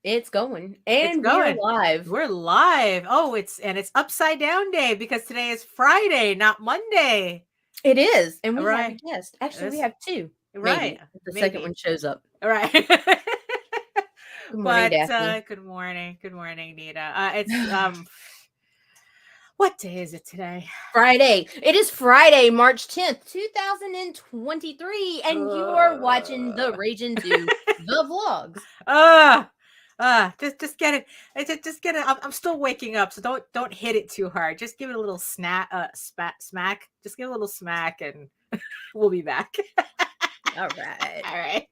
It's going. It's And going. we're live. We're live. Oh, it's upside down day because today is Friday, not Monday. It is. And we have a Right. guest. Actually, we It's- have two. right. Maybe. If the second Maybe. one shows up. All right. Good morning, But Daphne. good morning. Good morning, Nita. It's what day is it today? Friday. It is Friday, March 10th, 2023. And you are watching the Raging 2, the vlogs. Just get it. Just get it. I'm still waking up, so don't hit it too hard. Just give it a little smack. Just give it a little smack, and we'll be back. All right. All right.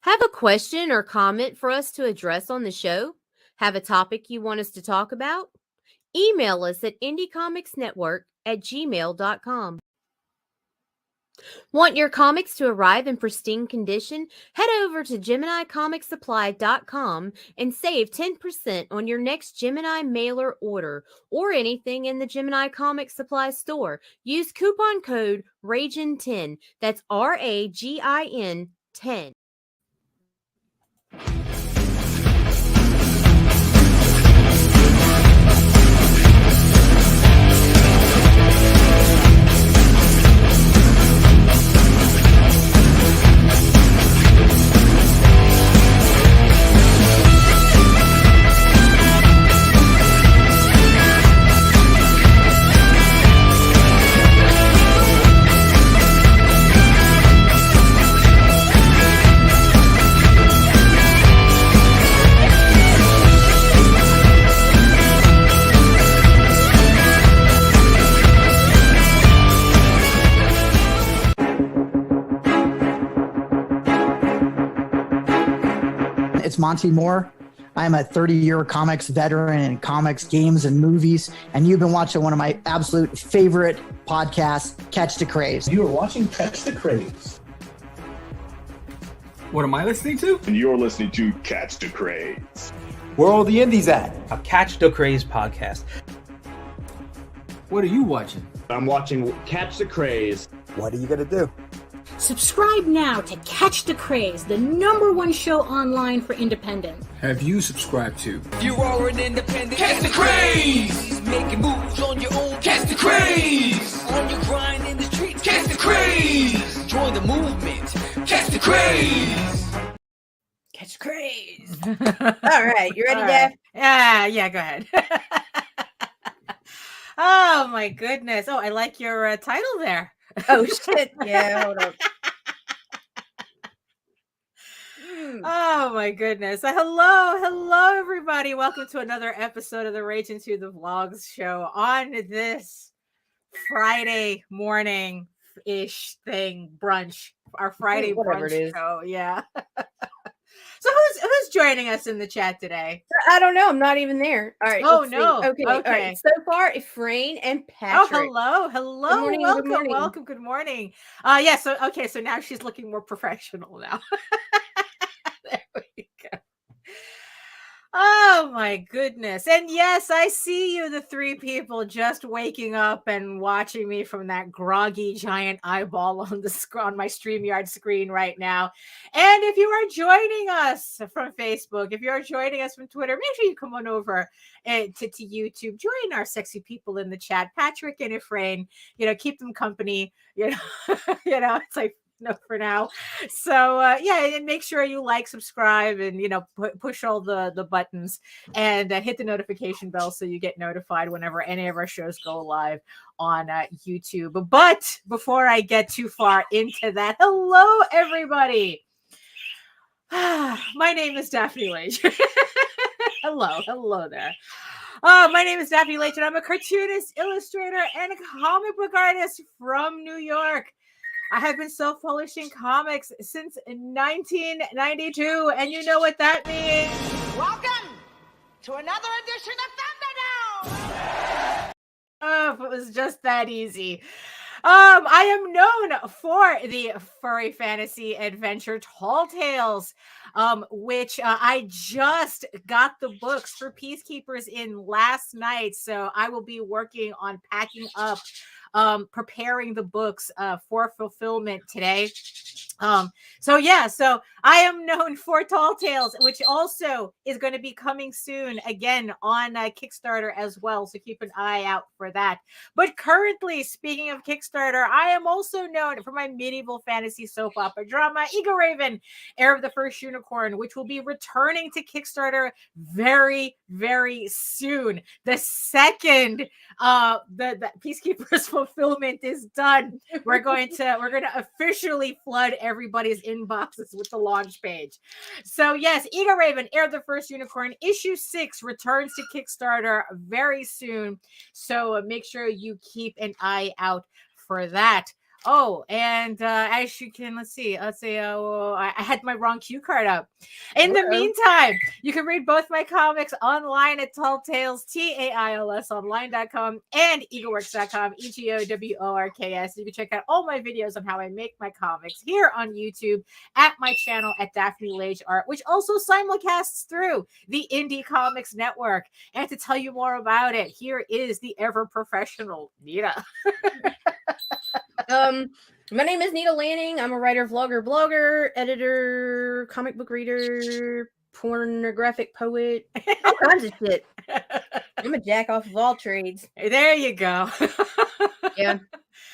Have a question or comment for us to address on the show? Have a topic you want us to talk about? Email us at indiecomicsnetwork@gmail.com. Want your comics to arrive in pristine condition? Head over to GeminiComicSupply.com and save 10% on your next Gemini mailer order or anything in the Gemini Comic Supply store. Use coupon code RAGIN10. That's RAGIN 10. It's Monty Moore. I'm a 30-year comics veteran in comics, games, and movies, and you've been watching one of my absolute favorite podcasts, Catch the Craze. You are watching Catch the Craze. What am I listening to? And you're listening to Catch the Craze. Where are all the indies at? A Catch the Craze podcast. What are you watching? I'm watching Catch the Craze. What are you going to do? Subscribe now to Catch the Craze, the #1 show online for independent. Have you subscribed to? You are an independent. Catch the craze. Making moves on your own. Catch the craze. On your grind in the streets. Catch the craze. Join the movement. Catch the craze. Catch the craze. All right. You ready, Daph? Yeah, go ahead. Oh, my goodness. Oh, I like your title there. Oh, shit. Yeah, hold up. Oh my goodness. Hello everybody. Welcome to another episode of the Raging to the Vlogs show on this Friday morning-ish thing, brunch. Our Friday Whatever brunch it is. show. Yeah. So who's joining us in the chat today? I don't know. I'm not even there. All right. Oh, let's see. no. Okay. All Okay. right. So far, Efrain and Patrick. Oh, hello. Good morning, good morning. Welcome. Good morning. Yeah, so now she's looking more professional now. There we go. Oh my goodness. And yes, I see you, the three people just waking up and watching me from that groggy giant eyeball on my StreamYard screen right now. And if you are joining us from Facebook, if you are joining us from Twitter, make sure you come on over to YouTube. Join our sexy people in the chat, Patrick and Efrain. Keep them company. It's like for now. So and make sure you like, subscribe, and push all the buttons and hit the notification bell so you get notified whenever any of our shows go live on YouTube. But before I get too far into that, hello everybody. My name is Daphne Lage. Hello there. My name is Daphne Lage, and I'm a cartoonist, illustrator, and comic book artist from New York. I have been self-publishing comics since 1992, and you know what that means. Welcome to another edition of Thunderdome! Oh, if it was just that easy. I am known for the furry fantasy adventure Tall Tales, which I just got the books for Peacekeepers in last night. So I will be working on packing up, preparing the books for fulfillment today. So I am known for Tall Tales, which also is going to be coming soon again on Kickstarter as well. So keep an eye out for that. But currently, speaking of Kickstarter, I am also known for my medieval fantasy soap opera drama, Eagle Raven, Heir of the First Unicorn, which will be returning to Kickstarter very, very soon. The second the Peacekeepers fulfillment is done, we're going to officially flood everybody's inboxes with the launch page. So yes, Eagle Raven, Heir of the First Unicorn, issue 6 returns to Kickstarter very soon. So make sure you keep an eye out for that. Oh, and as you can, let's see. I had my wrong cue card up. In the meantime, you can read both my comics online at Tall Tales, TAILSonline.com and eagleworks.com, EGOWORKS. You can check out all my videos on how I make my comics here on YouTube at my channel at Daphne Lage Art, which also simulcasts through the Indie Comics Network. And to tell you more about it, here is the ever professional Nita. My name is Nita Lanning. I'm a writer, vlogger, blogger, editor, comic book reader, pornographic poet, all kinds of shit. I'm a jack off of all trades. There you go. Yeah.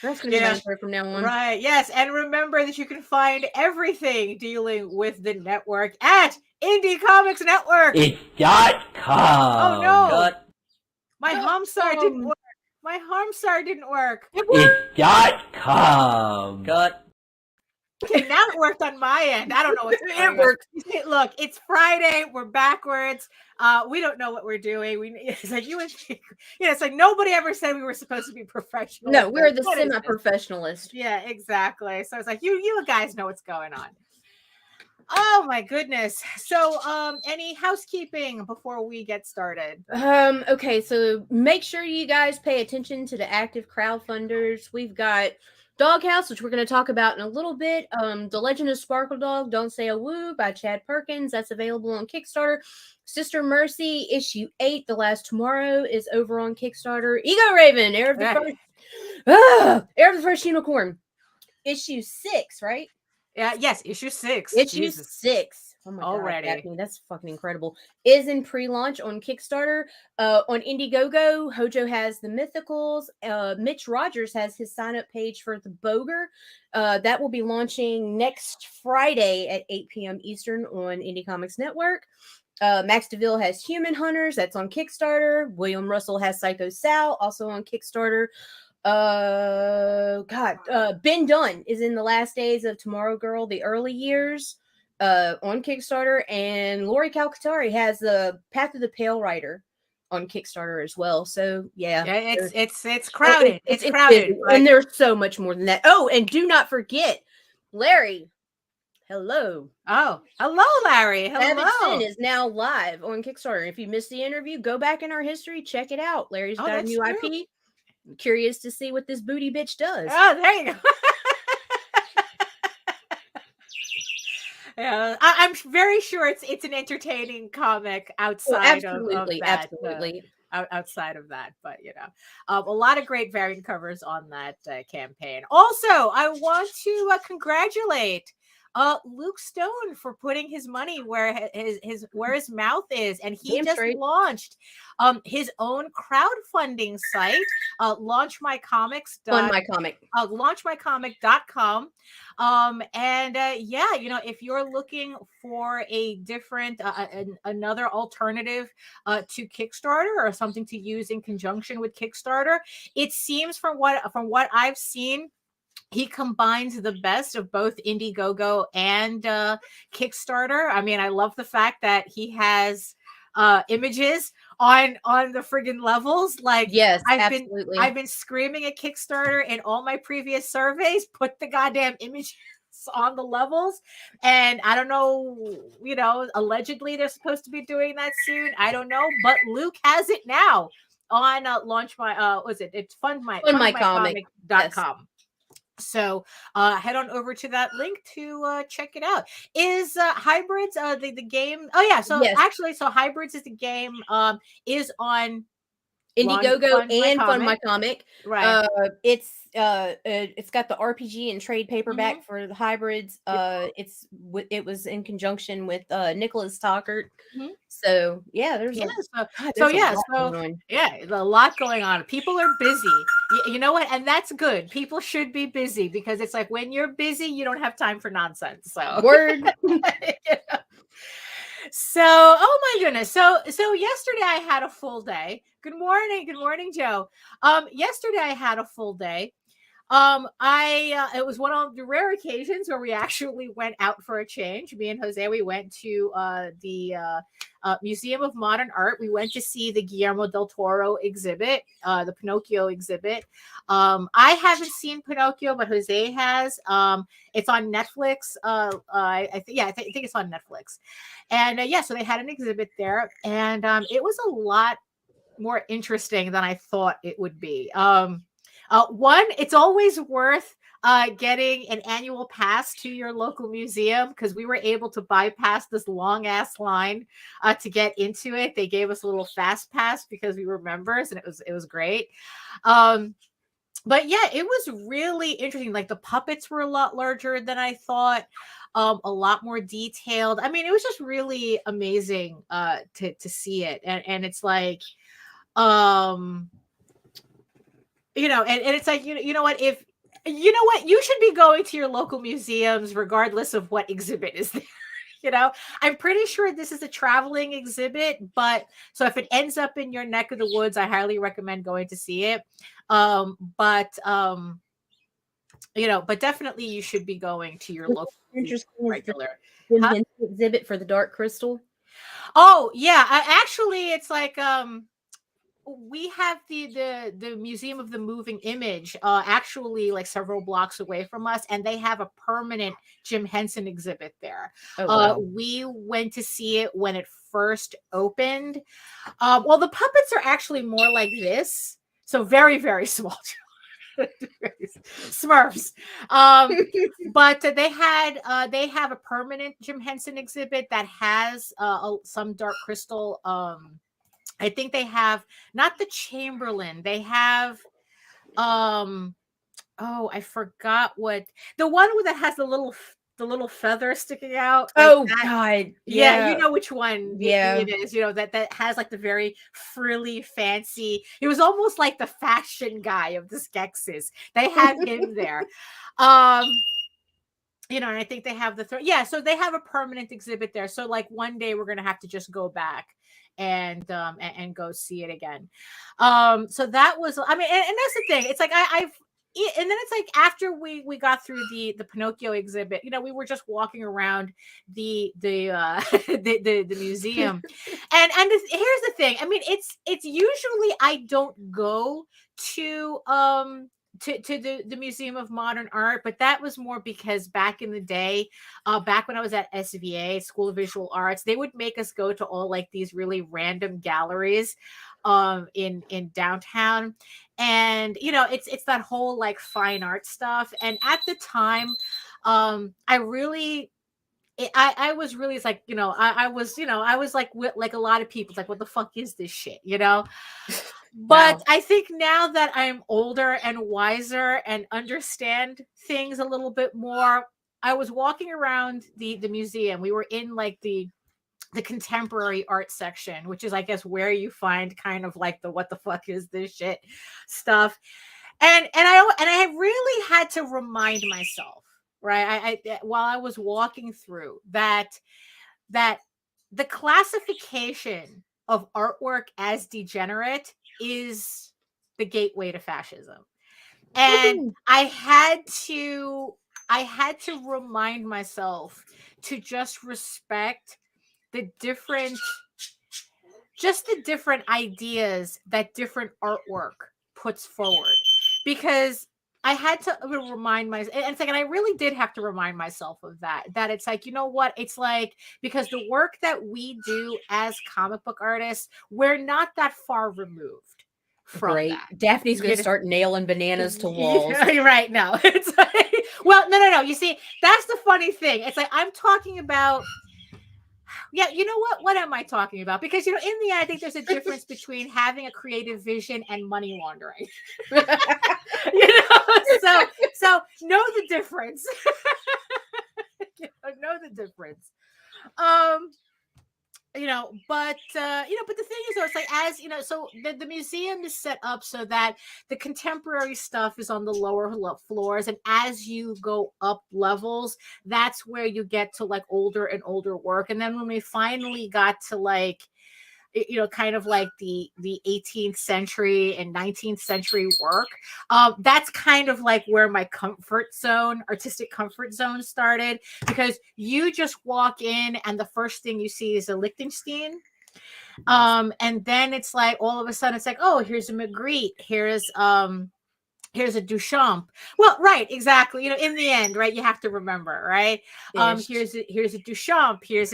That's going to be my story from now on. Right. Yes. And remember that you can find everything dealing with the network at Indie Comics Network. It.com. Oh, no. My Homstar didn't work. My Homstar didn't work. It.com. Cut. Okay, now it worked on my end. I don't know what's going on. It worked. Look, it's Friday. We're backwards. We don't know what we're doing. It's like you would think, it's like nobody ever said we were supposed to be professional. No, we're the semi-professionalist. Yeah, exactly. So it's like you guys know what's going on. Oh my goodness. So any housekeeping before we get started? Okay, so make sure you guys pay attention to the active crowdfunders. We've got Dog House, which we're going to talk about in a little bit. The Legend of Sparkle Dog, Don't Say a Woo by Chad Perkins. That's available on Kickstarter. Sister Mercy, issue 8, The Last Tomorrow, is over on Kickstarter. Eagle Raven, Heir of the First Unicorn, issue 6, right? Yeah, yes, issue 6. Issue 6. Oh my already. God, Daphne, that's fucking incredible. Is in pre-launch on Kickstarter. On Indiegogo, Hojo has the Mythicals. Mitch Rogers has his sign-up page for the Boger. That will be launching next Friday at 8 p.m. Eastern on Indie Comics Network. Max DeVille has Human Hunters. That's on Kickstarter. William Russell has Psycho Sal, also on Kickstarter. Ben Dunn is in The Last Days of Tomorrow Girl, The Early Years, on Kickstarter, and Lori Calcaterri has the Path of the Pale Rider on Kickstarter as well. So yeah, it's crowded. It's crowded, right? And there's so much more than that. Oh, and do not forget, Larry. Hello. Oh, hello, Larry. Hello. Savage Sin is now live on Kickstarter. If you missed the interview, go back in our history, check it out. Larry's got a new IP. I'm curious to see what this booty bitch does. Oh, there you go. Yeah, I'm very sure it's an entertaining comic outside of that. Absolutely. Outside of that, but a lot of great variant covers on that campaign. Also, I want to congratulate Luke Stone for putting his money where his mouth is, and he just launched his own crowdfunding site, launchmycomics.com. If you're looking for a different another alternative to Kickstarter or something to use in conjunction with Kickstarter, it seems from what I've seen, he combines the best of both Indiegogo and Kickstarter. I mean, I love the fact that he has images on the friggin' levels. Like, Yes, I've absolutely. been screaming at Kickstarter in all my previous surveys, put the goddamn images on the levels. And I don't know, allegedly they're supposed to be doing that soon. I don't know, but Luke has it now on launch my it's fundmycomic.com. So head on over to that link to check it out. Is Hybrids the game? Oh yeah, so Yes. actually, so Hybrids is the game is on Indiegogo and Fund My Comic. Comic. Right. It's got the RPG and trade paperback for the Hybrids. It was in conjunction with Nicholas Stockert. So yeah, there's a lot going on. People are busy. You know what? And that's good. People should be busy, because it's like when you're busy, you don't have time for nonsense. So word. So, oh my goodness. So yesterday I had a full day. Good morning, Joe. Yesterday I had a full day. It was one of the rare occasions where we actually went out for a change. Me and Jose, we went to the Museum of Modern Art. We went to see the Guillermo del Toro exhibit, the Pinocchio exhibit. I haven't seen Pinocchio, but Jose has. It's on Netflix. I think it's on Netflix. And so they had an exhibit there, and it was a lot more interesting than I thought it would be. One, it's always worth getting an annual pass to your local museum, because we were able to bypass this long ass line to get into it. They gave us a little fast pass because we were members, and it was great. But yeah, it was really interesting. Like, the puppets were a lot larger than I thought, a lot more detailed. I mean, it was just really amazing to see it, and it's like, and it's like, you know what, you should be going to your local museums regardless of what exhibit is there. I'm pretty sure this is a traveling exhibit, but so if it ends up in your neck of the woods, I highly recommend going to see it. But definitely you should be going to your local regular exhibit for the Dark Crystal. Oh yeah, actually, it's like we have the Museum of the Moving Image actually like several blocks away from us, and they have a permanent Jim Henson exhibit there. Wow. We went to see it when it first opened. Well, the puppets are actually more like this, so very, very small. Smurfs. But they have a permanent Jim Henson exhibit that has some Dark Crystal. I think they have not the Chamberlain. They have I forgot what the one that has the little feather sticking out. Like God. Yeah, you know which one it is, that has like the very frilly, fancy. It was almost like the fashion guy of the Skeksis. They have him there. And I think they have so they have a permanent exhibit there. So like one day we're gonna have to just go back and go see it again. So that was, I mean, and that's the thing. It's like and then it's like after we got through the Pinocchio exhibit, we were just walking around the museum, and here's the thing. I mean, it's usually I don't go to the Museum of Modern Art, but that was more because back in the day, back when I was at SVA, School of Visual Arts, they would make us go to all like these really random galleries in downtown, and it's that whole like fine art stuff. And at the time, I was really, it's like, I was like a lot of people, it's like, what the fuck is this shit, But wow. I think now that I'm older and wiser and understand things a little bit more, I was walking around the museum. We were in like the contemporary art section, which is, I guess, where you find kind of like the what the fuck is this shit stuff. And I really had to remind myself, right? I while I was walking through that the classification of artwork as degenerate is the gateway to fascism. And I had to remind myself to just respect the different just the different ideas that different artwork puts forward, because I had to remind myself, and it's like, and I really did have to remind myself of that it's like, you know what? It's like, because the work that we do as comic book artists, we're not that far removed from Great. that. Daphne's going You to know? start nailing bananas to walls. Right now. It's like, well, no. You see, that's the funny thing. It's like, I'm talking about, yeah, you know what? What am I talking about? Because, you know, in the end, I think there's a difference between having a creative vision and money laundering. You know, so know the difference. Know the difference. You know, but the thing is, though, it's like, as you know, so the museum is set up so that the contemporary stuff is on the lower floors, and as you go up levels, that's where you get to like older and older work. And then when we finally got to like, you know, kind of like the 18th century and 19th century work, that's kind of like where my artistic comfort zone started, because you just walk in and the first thing you see is a Lichtenstein. And then it's like, all of a sudden it's like, oh, here's a Magritte, here's a Duchamp. Well, right, exactly. You know, in the end, right, you have to remember, right? Here's a Duchamp, here's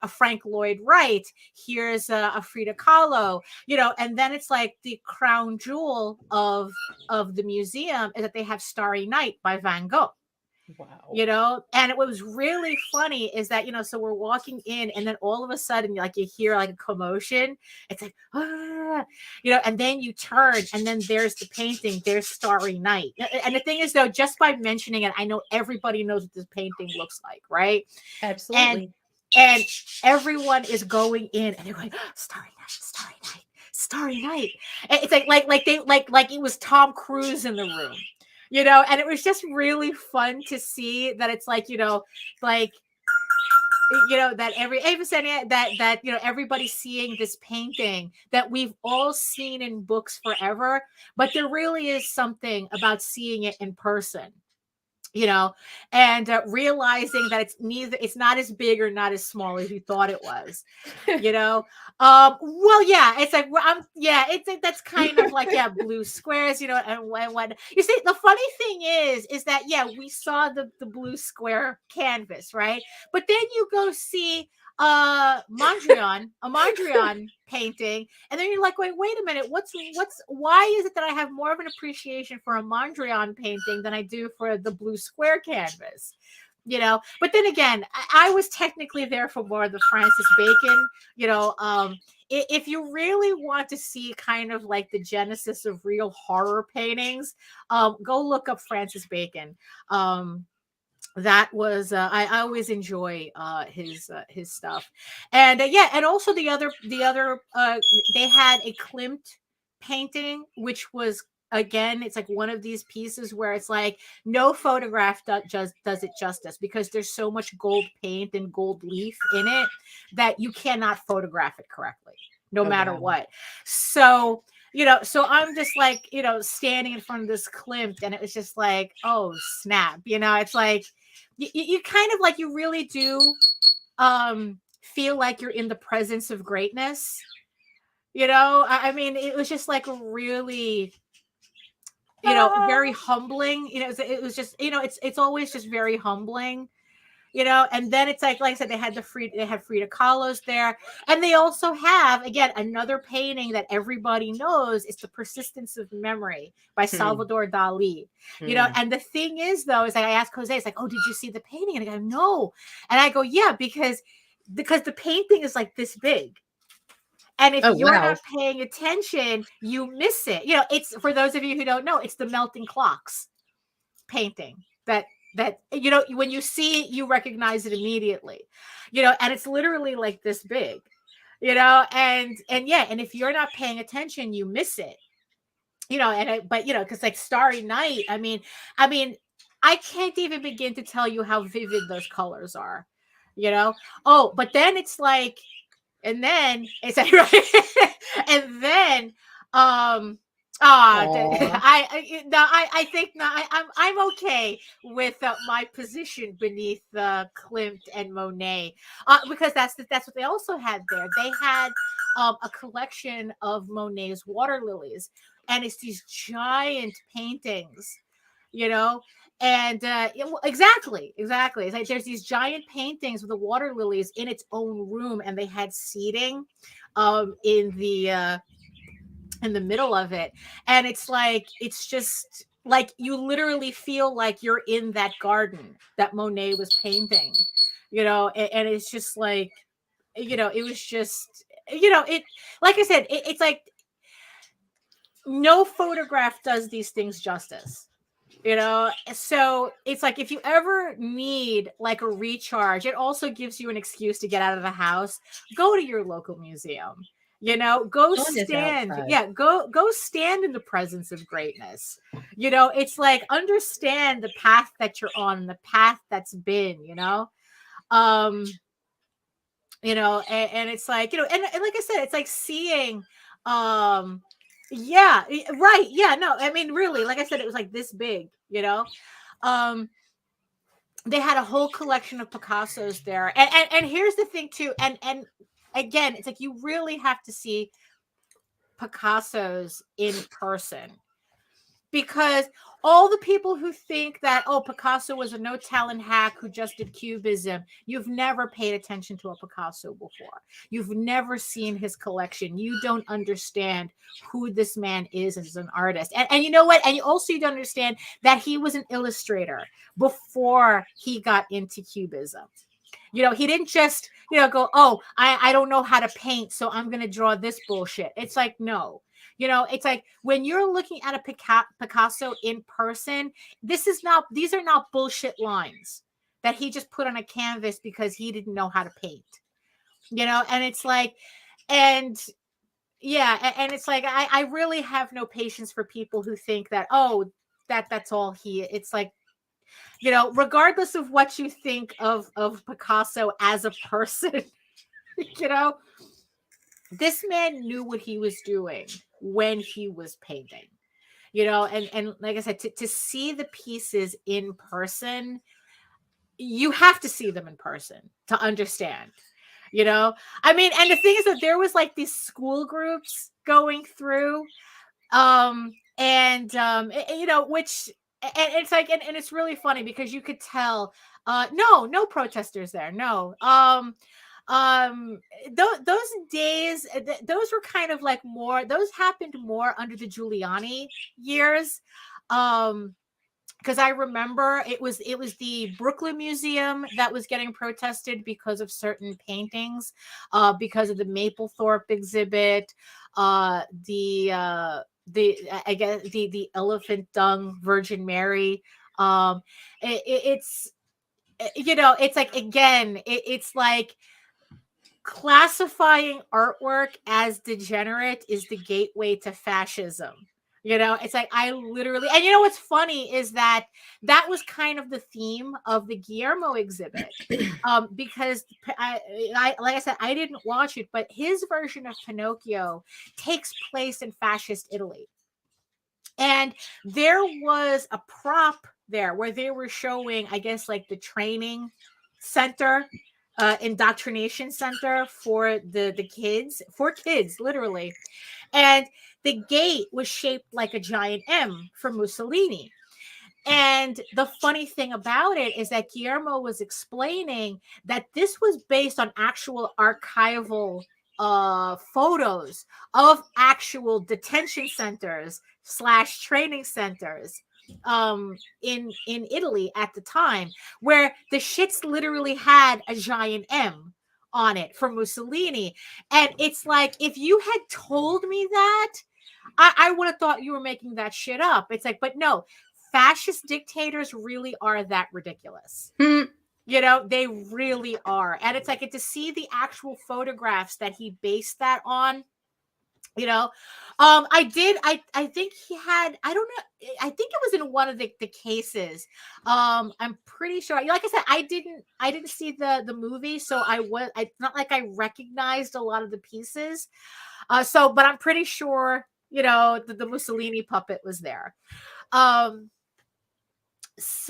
a Frank Lloyd Wright, here's a Frida Kahlo, you know, and then it's like the crown jewel of the museum is that they have Starry Night by Van Gogh. Wow. You know, and what was really funny is that, you know, so we're walking in, and then all of a sudden, like, you hear like a commotion. It's like, you know, and then you turn, and then there's the painting, there's Starry Night. And the thing is, though, just by mentioning it, I know everybody knows what this painting looks like, right? Absolutely. And everyone is going in, and they're going, Starry Night, Starry Night, Starry Night. And it's like it was Tom Cruise in the room. You know, and it was just really fun to see that it's like, you know, like, you know, that that you know, everybody's seeing this painting that we've all seen in books forever, but there really is something about seeing it in person. You know, and realizing that it's not as big or not as small as you thought it was, you know. Well, yeah, it's like, it's like, that's kind of like, yeah, blue squares, you know, and what you see. The funny thing is that, yeah, we saw the blue square canvas, right? But then you go see a Mondrian painting, and then you're like, wait a minute, why is it that I have more of an appreciation for a Mondrian painting than I do for the blue square canvas? You know, but then again, I was technically there for more of the Francis Bacon. You know, if you really want to see kind of like the genesis of real horror paintings, go look up Francis Bacon. That was I always enjoy his stuff, and and also the other they had a Klimt painting, which was, again, it's like one of these pieces where it's like no photograph does it justice, because there's so much gold paint and gold leaf in it that you cannot photograph it correctly, no matter what. So, you know, so I'm just like, you know, standing in front of this Klimt, and it was just like, oh snap, you know, it's like you kind of like, you really do feel like you're in the presence of greatness, you know. I mean, it was just like really, you know, very humbling, you know. It was just, you know, it's always just very humbling, you know. And then it's like I said, they had Frida Kahlo's there, and they also have, again, another painting that everybody knows. It's The Persistence of Memory by Salvador Dali. You know, and the thing is, though, is like, I asked Jose, it's like, oh, did you see the painting? And I go, no. And I go, yeah, because the painting is like this big. And if you're not paying attention, you miss it. You know, it's, for those of you who don't know, it's the Melting Clocks painting that, you know, when you see it, you recognize it immediately, you know, and it's literally like this big, you know, and if you're not paying attention, you miss it, you know. But, you know, because like Starry Night, I mean, I can't even begin to tell you how vivid those colors are, you know. Oh, but then it's like, and then it's like, right? And then, I think no, I'm okay with my position beneath Klimt and Monet, because that's what they also had there. They had a collection of Monet's water lilies, and it's these giant paintings, you know. And exactly. It's like there's these giant paintings with the water lilies in its own room, and they had seating in the middle of it, and it's just like you literally feel like you're in that garden that Monet was painting, and it's just like, it was just, it, like I said, it's like no photograph does these things justice. So it's like, if you ever need like a recharge, it also gives you an excuse to get out of the house, go to your local museum, go stand. Yeah. Go stand in the presence of greatness. It's like, understand the path that you're on, the path that's been, and it's like, and like I said, it's like seeing, yeah, right. Yeah, no, I mean, really, like I said, it was like this big, they had a whole collection of Picassos there. And here's the thing too. And again, it's like, you really have to see Picassos in person, because all the people who think that, oh, Picasso was a no talent hack who just did cubism, you've never paid attention to a Picasso before. You've never seen his collection. You don't understand who this man is as an artist. And you know what? And you also don't understand that he was an illustrator before he got into cubism. He didn't just, go, oh, I don't know how to paint, so I'm going to draw this bullshit. It's like, no. It's like, when you're looking at a Picasso in person, these are not bullshit lines that he just put on a canvas because he didn't know how to paint, and it's like, and yeah, and it's like, I really have no patience for people who think that, oh, that's all it's like, regardless of what you think of Picasso as a person, this man knew what he was doing when he was painting, and like I said, to see the pieces in person, you have to see them in person to understand, I mean, and the thing is that there was like these school groups going through, which, and it's like, and it's really funny because you could tell, no protesters there. No. Those days, those were kind of like more, those happened more under the Giuliani years. Because I remember it was the Brooklyn Museum that was getting protested because of certain paintings, because of the Mapplethorpe exhibit, I guess the elephant dung Virgin Mary. It's it's like, again, it's like, classifying artwork as degenerate is the gateway to fascism. It's like, I literally, and what's funny is that was kind of the theme of the Guillermo exhibit, because I like I said, I didn't watch it, but his version of Pinocchio takes place in fascist Italy, and there was a prop there where they were showing, I guess, like the training center, indoctrination center for the kids, literally, and the gate was shaped like a giant M for Mussolini. And the funny thing about it is that Guillermo was explaining that this was based on actual archival photos of actual detention centers / training centers in Italy at the time, where the shits literally had a giant M on it for Mussolini. And it's like, if you had told me that, I would have thought you were making that shit up. It's like, but no, fascist dictators really are that ridiculous. They really are. And it's like, to see the actual photographs that he based that on, I think he had, I don't know, I think it was in one of the cases. I'm pretty sure, like I said, I didn't see the movie, so it's not like I recognized a lot of the pieces. But I'm pretty sure you know, the Mussolini puppet was there. But it's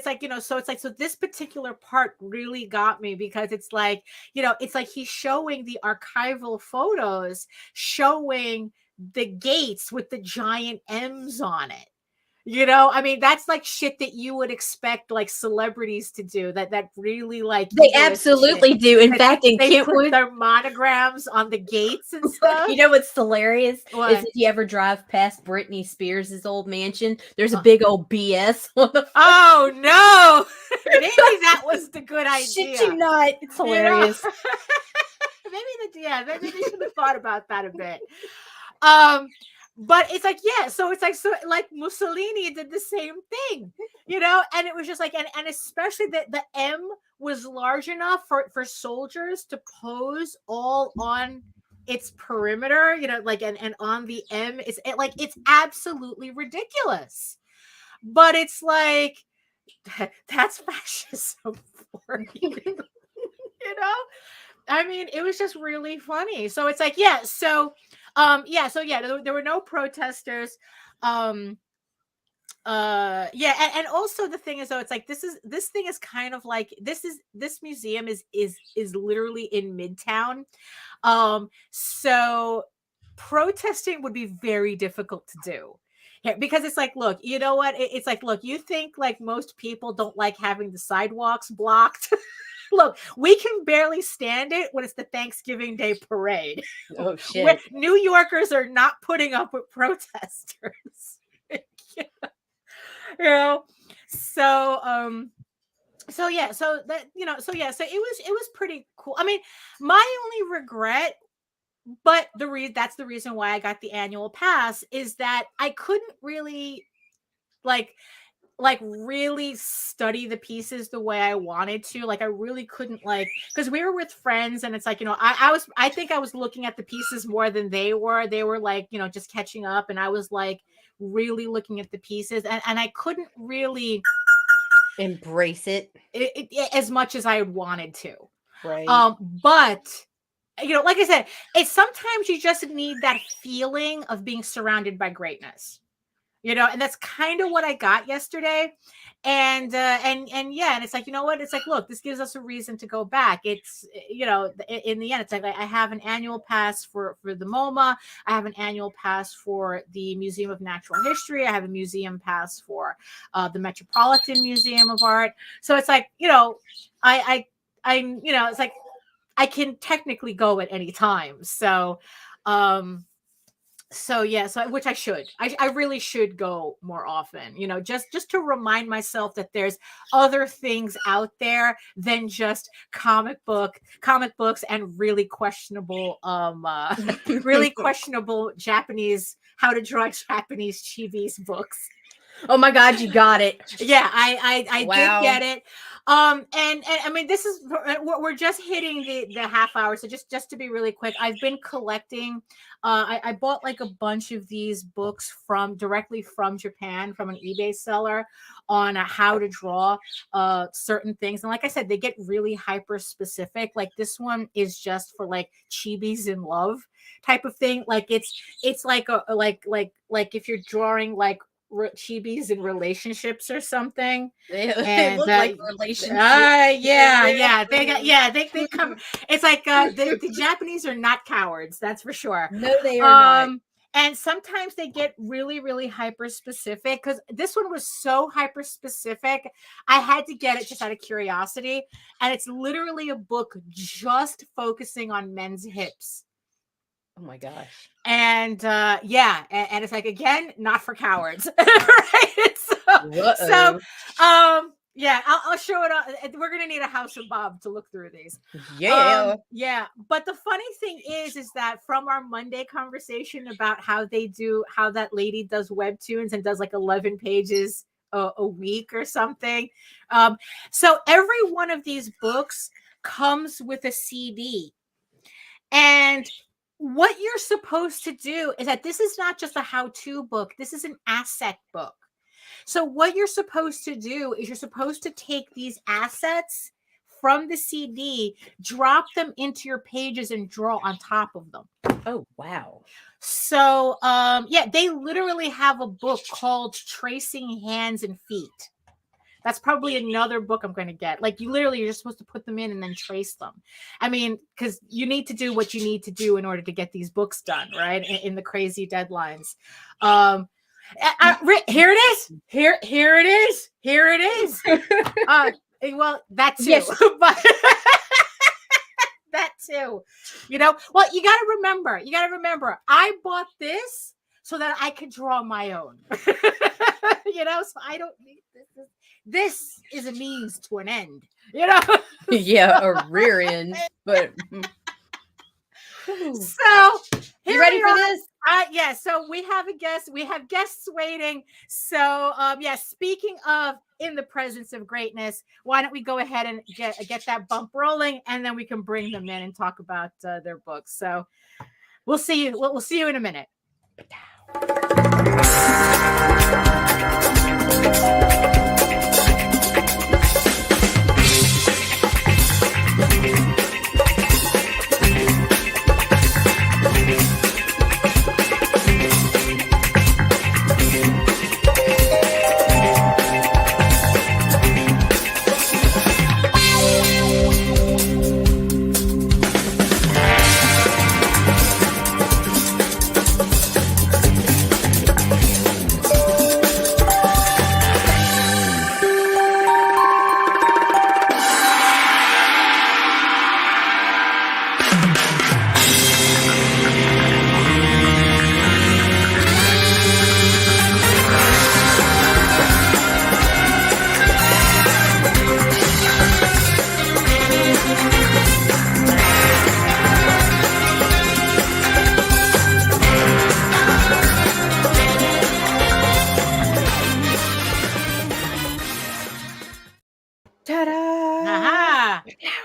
like, you know, so it's like, so this particular part really got me because it's like, you know, it's like he's showing the archival photos showing the gates with the giant M's on it. You know, I mean, that's like shit that you would expect like celebrities to do. That really like They absolutely do. In fact, in they put Kentwood, their monograms on the gates and stuff. you know what's hilarious What? is if you ever drive past Britney Spears' old mansion, there's a big old BS on the Oh no! Maybe that was the good idea. shit you not. It's hilarious. You know? Maybe they should have thought about that a bit. But it's like, yeah, so it's like Mussolini did the same thing, you know, and it was just like, and especially the M was large enough for soldiers to pose all on its perimeter, you know, like, and on the M it's absolutely ridiculous. But it's like, that's fascism for you, you know? I mean, it was just really funny. So it's like, yeah, there were no protesters. And also the thing is, though, it's like this thing is kind of like this museum is literally in Midtown. So protesting would be very difficult to do. Because it's like, look, you know what? It's like, look, you think like most people don't like having the sidewalks blocked. Look, we can barely stand it when it's the Thanksgiving Day parade. Oh shit! Where New Yorkers are not putting up with protesters. You know, so it was pretty cool. I mean, my only regret, but that's the reason why I got the annual pass, is that I couldn't really like really study the pieces the way I wanted to. Like I really couldn't, like, because we were with friends and it's like, you know, I think I was looking at the pieces more than they were. They were like, you know, just catching up, and I was like really looking at the pieces, and I couldn't really embrace it as much as I had wanted to. Right. But you know, like I said, it's sometimes you just need that feeling of being surrounded by greatness. You know, and that's kind of what I got yesterday. And it's like, you know what? It's like, look, this gives us a reason to go back. It's, you know, in the end, it's like I have an annual pass for the MoMA. I have an annual pass for the Museum of Natural History. I have a museum pass for the Metropolitan Museum of Art. So it's like, you know, I you know, it's like I can technically go at any time. So which I should. I really should go more often, you know, just to remind myself that there's other things out there than just comic books and really questionable Japanese, how to draw Japanese chibis books. Oh my God, you got it. Yeah, I Wow. did get it. And I mean, we're just hitting the half hour. So just to be really quick, I've been collecting. I bought like a bunch of these books directly from Japan, from an eBay seller, on how to draw certain things. And like I said, they get really hyper specific. Like this one is just for like chibis in love type of thing. Like it's like like if you're drawing like chibis in relationships or something. They look like relationships. They come. It's like the Japanese are not cowards, that's for sure. No, they are not. And sometimes they get really, really hyper specific, because this one was so hyper specific. I had to get it just out of curiosity. And it's literally a book just focusing on men's hips. Oh my gosh. And and it's like, again, not for cowards. Right? I'll show it on. We're gonna need a House of Bob to look through these. Yeah. But the funny thing is that from our Monday conversation about how that lady does webtoons and does like 11 pages a week or something. So every one of these books comes with a CD. And what you're supposed to do is that this is not just a how-to book. This is an asset book. So what you're supposed to do is you're supposed to take these assets from the CD, drop them into your pages, and draw on top of them. Oh, wow. So, yeah, they literally have a book called Tracing Hands and Feet. That's probably another book I'm going to get. Like, you're supposed to put them in and then trace them. I mean, because you need to do what you need to do in order to get these books done, right? In the crazy deadlines. Here it is. Here it is. Here it is. Well, that too. Yes. But that too. Well, you got to remember, I bought this so that I could draw my own. So I don't need this. This is a means to an end, Yeah, a rear end, but so you ready for this? Yeah, so we have a guest. We have guests waiting. So yeah, speaking of in the presence of greatness, why don't we go ahead and get that bump rolling, and then we can bring them in and talk about their books. So we'll see you. We'll see you in a minute.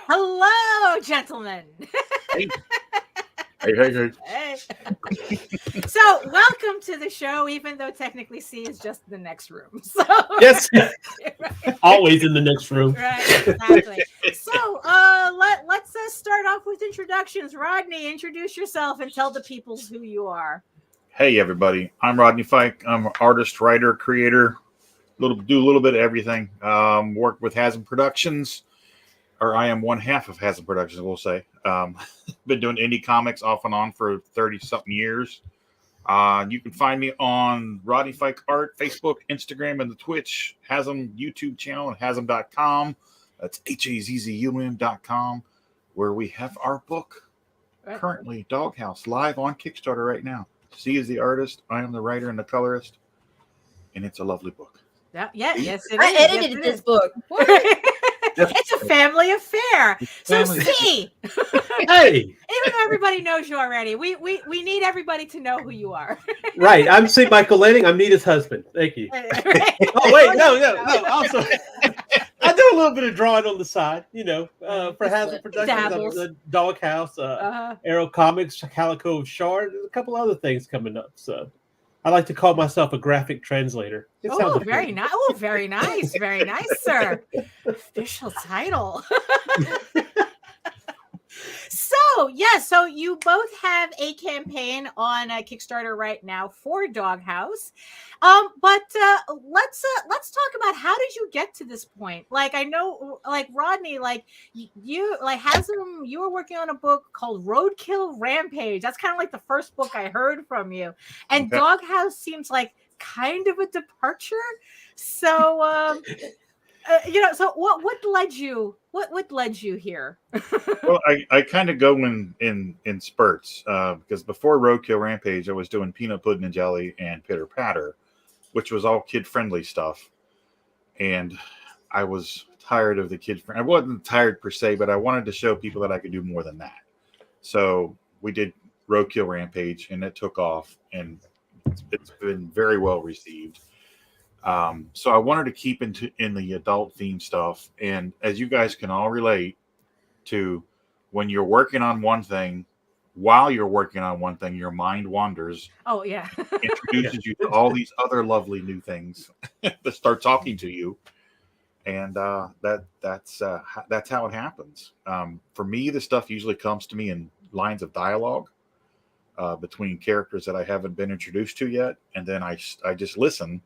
Hello, gentlemen. Hey. Hey. So, welcome to the show, even though technically C is just the next room. So yes, right. Always in the next room. Right, exactly. So, let's start off with introductions. Rodney, introduce yourself and tell the people who you are. Hey, everybody. I'm Rodney Fyke. I'm an artist, writer, creator. Do a little bit of everything. Work with Hasm Productions, or I am one half of Hasm Productions, we'll say. Been doing indie comics off and on for 30-something years. You can find me on Rodney Fyke Art, Facebook, Instagram, and the Twitch, Hasm YouTube channel, and Hasm.com. That's HAZZUM.com, where we have our book currently, Dawg Haus, live on Kickstarter right now. C is the artist, I am the writer and the colorist, and it's a lovely book. Yes, it is. I edited this book. It's a family affair. So C. Hey. Even though everybody knows you already, we need everybody to know who you are. Right. I'm C. Michael Lanning. I'm Nita's husband. Thank you. Oh, wait. No. Also, I do a little bit of drawing on the side, for Hasm Productions, the Dawg Haus, Arrow Comics, Calico Shard, and a couple other things coming up. So I like to call myself a graphic translator. Very nice. Oh, very nice. Very nice, sir. Official title. So you both have a campaign on Kickstarter right now for Dawg Haus. But let's talk about, how did you get to this point? Like, I know, like Rodney, like you were working on a book called Roadkill Rampage. That's kind of like the first book I heard from you. And Dawg Haus seems like kind of a departure. So so what led you here? Well, I kind of go in spurts, because before Roadkill Rampage, I was doing Peanut Pudding and Jelly and Pitter Patter, which was all kid-friendly stuff. And I was tired of the kid-friendly. I wasn't tired per se, but I wanted to show people that I could do more than that. So we did Roadkill Rampage, and it took off, and it's been very well received. So I wanted to keep in the adult theme stuff. And as you guys can all relate to, when you're working on one thing, while you're working on one thing, your mind wanders. Oh, yeah. Introduces you to all these other lovely new things that start talking to you. And that's how it happens. For me, the stuff usually comes to me in lines of dialogue. between characters that I haven't been introduced to yet, and then I just listen,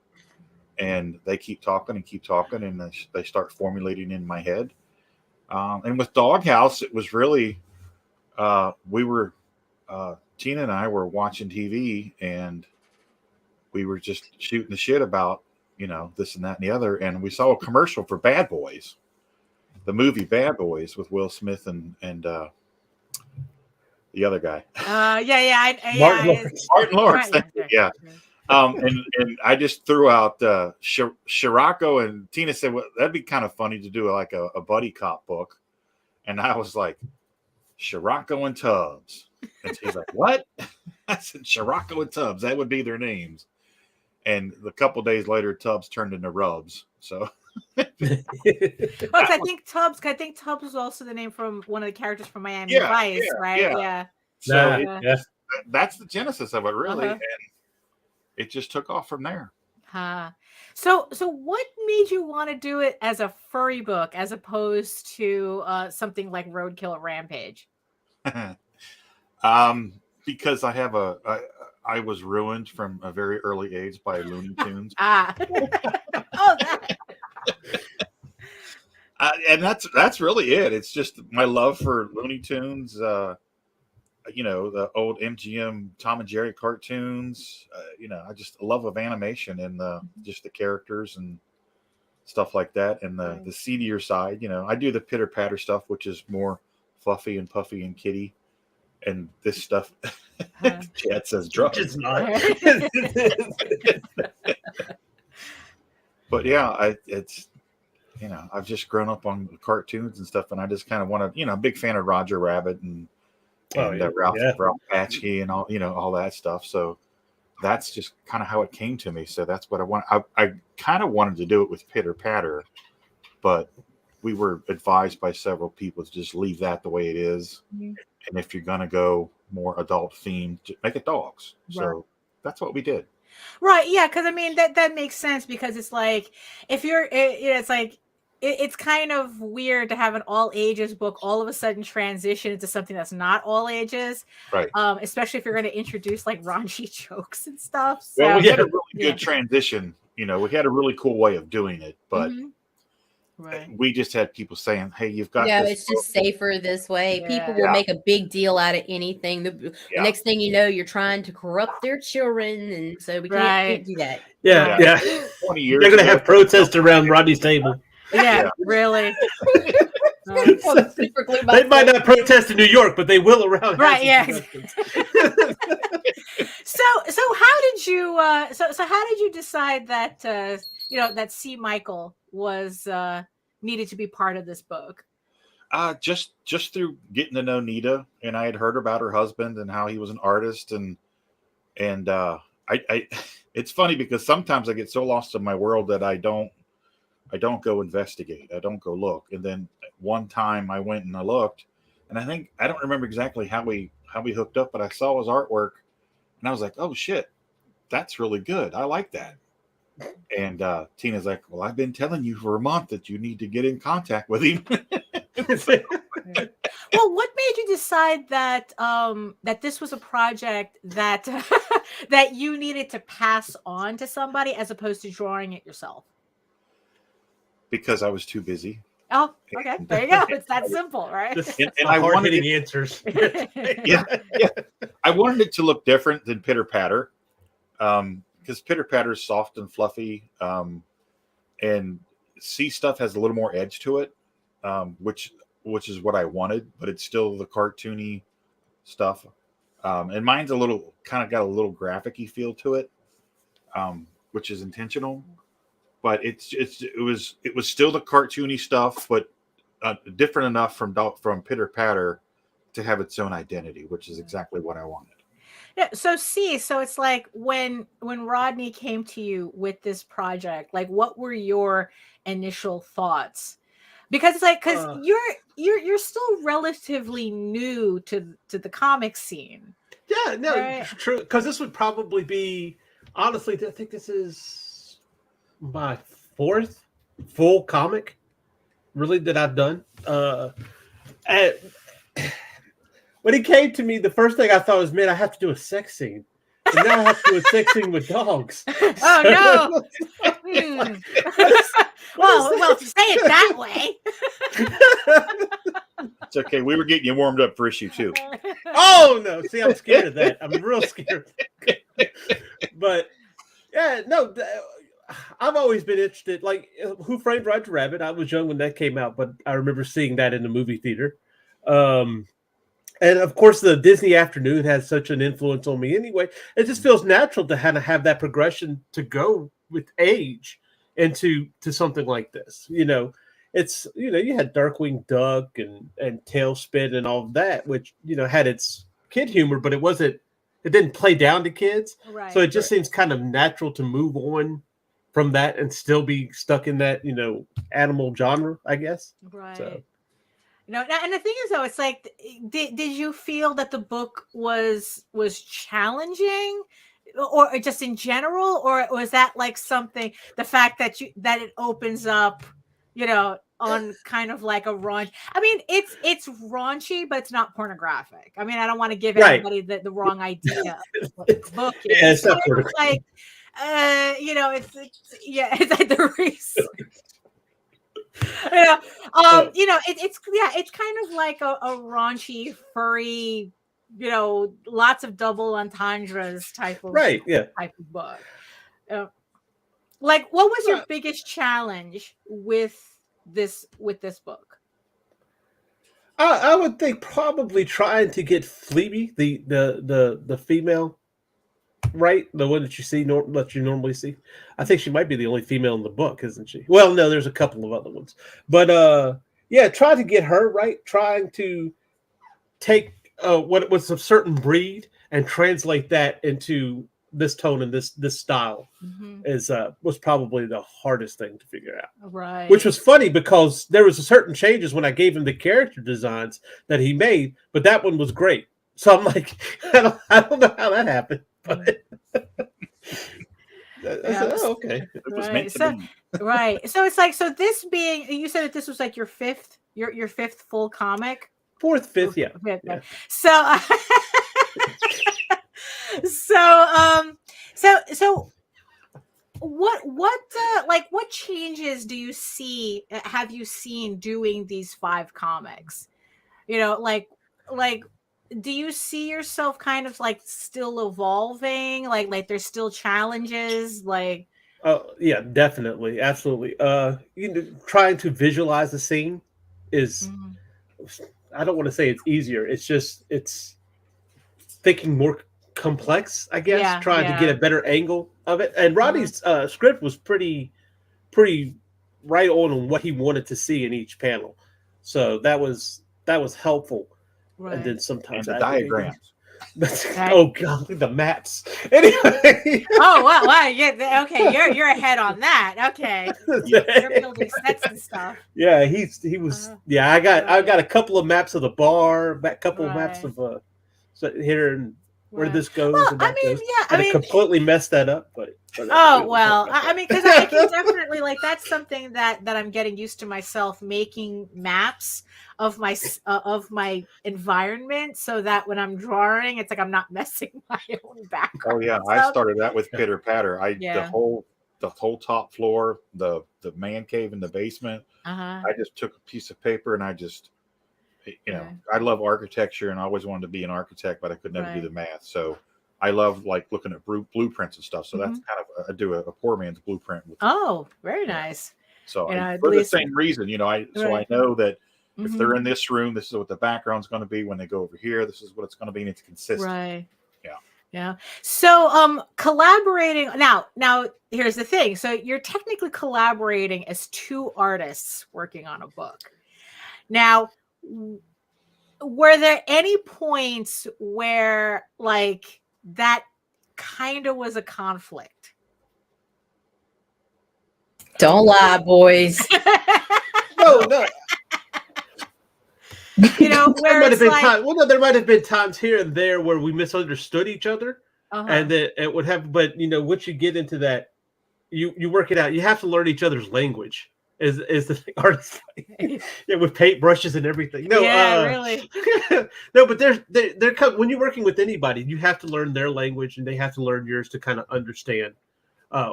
and they keep talking, and they start formulating in my head. And with Doghouse, it was really Tina and I were watching TV, and we were just shooting the shit about this and that and the other, and we saw a commercial for Bad Boys, the movie Bad Boys with Will Smith and the other guy. Martin Lawrence. Yeah. And I just threw out Scirocco, and Tina said, well, that'd be kind of funny to do like a buddy cop book. And I was like, Scirocco and Tubbs. And she's like, what? I said, Scirocco and Tubbs. That would be their names. And a couple days later, Tubbs turned into Rubs. So. I think Tubbs was also the name from one of the characters from Miami Vice, right? Yeah. So that's the genesis of it, really. And it just took off from there. So what made you want to do it as a furry book as opposed to something like Roadkill or Rampage? Because I was ruined from a very early age by Looney Tunes. And that's really it. It's just my love for Looney Tunes, the old MGM Tom and Jerry cartoons. I just love of animation and just the characters and stuff like that. And the seedier side, I do the pitter patter stuff, which is more fluffy and puffy and kitty. And this stuff, Chad says drugs. It's not. But yeah, I've just grown up on cartoons and stuff, and I just kind of want to, big fan of Roger Rabbit and Ralph Bakshi and all that stuff. So that's just kind of how it came to me. So that's what I want. I kind of wanted to do it with Pitter Patter, but we were advised by several people to just leave that the way it is. Mm-hmm. And if you're going to go more adult themed, make it dogs. Right. So that's what we did. Right. Yeah. Because that makes sense, because it's like if you're, it's like it's kind of weird to have an all ages book all of a sudden transition into something that's not all ages. Right. Especially if you're going to introduce like raunchy jokes and stuff. So, well, we had a really good transition. We had a really cool way of doing it, but. Mm-hmm. Right. We just had people saying, hey, you've got this. It's just safer this way. Yeah. People will make a big deal out of anything. The next thing you know, you're trying to corrupt their children. And so we can't do that. Yeah. 20 years They're going to have protests around Rodney's table. Yeah. Really. They might not protest in New York, but they will around. Right. Yeah. So how did you how did you decide that that C. Michael was needed to be part of this book? Just through getting to know Nita, and I had heard about her husband and how he was an artist, and I it's funny because sometimes I get so lost in my world that I don't go investigate. I don't go look. And then one time I went and I looked, and I don't remember exactly how we hooked up, but I saw his artwork and I was like, oh shit, that's really good. I like that. And Tina's like, well, I've been telling you for a month that you need to get in contact with him. Well, what made you decide that that this was a project that that you needed to pass on to somebody as opposed to drawing it yourself? Because I was too busy. Oh, okay. There you go. It's that simple, right? And I wanted answers. Yeah. I wanted it to look different than Pitter Patter. Because Pitter Patter is soft and fluffy, and C stuff has a little more edge to it, which is what I wanted, but it's still the cartoony stuff. And mine's got a little graphic-y feel to it, which is intentional. But it was still the cartoony stuff, but different enough from Pitter Patter to have its own identity, which is exactly what I wanted. Yeah, so it's like when Rodney came to you with this project, like what were your initial thoughts? Because it's like you're still relatively new to the comic scene. Yeah, no, right? True. Because this would probably be, honestly, I think this is my fourth full comic really that I've done. when he came to me, the first thing I thought was, man, I have to do a sex scene. And now I have to do a sex scene with dogs. Oh, no. Well, to say it that way. It's okay. We were getting you warmed up for issue 2. Oh, no. See, I'm scared of that. I'm real scared. But, yeah, no, I've always been interested. Like, Who Framed Roger Rabbit? I was young when that came out, but I remember seeing that in the movie theater. And of course, the Disney afternoon has such an influence on me anyway. It just feels natural to have that progression to go with age into something like this. You know, it's, you know, you had Darkwing Duck and Tailspin and all of that, which, you know, had its kid humor, but it didn't play down to kids. Right, so it just seems kind of natural to move on from that and still be stuck in that, you know, animal genre, I guess. Right. So. You know, and the thing is, though, it's like, did you feel that the book was challenging, or just in general, or was that like something, the fact that it opens up, you know, on kind of like a raunch? I mean, it's raunchy, but it's not pornographic. I mean, I don't want to give anybody the wrong idea of what the book is. Yeah, it's not like, you know, it's like the reason. Yeah, you know, it's kind of like a raunchy, furry, you know, lots of double entendres type of type of book. Like, what was your biggest challenge with this book? I would think probably trying to get Phoebe, the female, right, the one that you see that you normally see. I think she might be the only female in the book, isn't she? Well, no, there's a couple of other ones, but yeah, trying to get her right, trying to take what was a certain breed and translate that into this tone and this style was probably the hardest thing to figure out. Right. Which was funny because there was a certain changes when I gave him the character designs that he made, but that one was great. So I'm like, I don't know how that happened, but okay. Right. So it's like, so this being, you said that this was like your fifth full comic. Fifth, yeah. So, so what changes do you have you seen doing these 5 comics? You know, like, do you see yourself kind of like still evolving? Like there's still challenges, like? Oh yeah, definitely. Absolutely. You know, trying to visualize the scene is, I don't want to say it's easier. It's just, it's thinking more complex, I guess, trying to get a better angle of it. And Rodney's script was pretty right on what he wanted to see in each panel. So that was helpful. Right. And then sometimes the diagrams. Oh god, the maps. Anyway. Oh wow, yeah, okay, you're ahead on that. Okay, you're building sets and stuff. Yeah, he was. Yeah, I got a couple of maps of the bar, a couple of maps of here and where this goes. Well, and that goes. Yeah, I completely messed that up, but oh well, I mean, because I can definitely, like, that's something that I'm getting used to myself, making maps of my environment, so that when I'm drawing, it's like I'm not messing my own background. Oh yeah, I started that with Pitter Patter. The whole top floor, the man cave in the basement. I just took a piece of paper and I just, you know, I love architecture and I always wanted to be an architect, but I could never do the math. So I love like looking at blueprints and stuff. So that's kind of I do a poor man's blueprint. Very nice. So for the same reason, you know, I know that if they're in this room, this is what the background's going to be. When they go over here, this is what it's going to be, and it's consistent. Right. Yeah. So collaborating now here's the thing. So you're technically collaborating as 2 artists working on a book. Now, were there any points where like that kind of was a conflict? Don't lie, boys. No. You know, where there might have been times here and there where we misunderstood each other, and that it would have. But you know, once you get into that, you work it out. You have to learn each other's language. is the artist yeah, with paint brushes and everything. No, really. No, but they're when you're working with anybody, you have to learn their language and they have to learn yours to kind of understand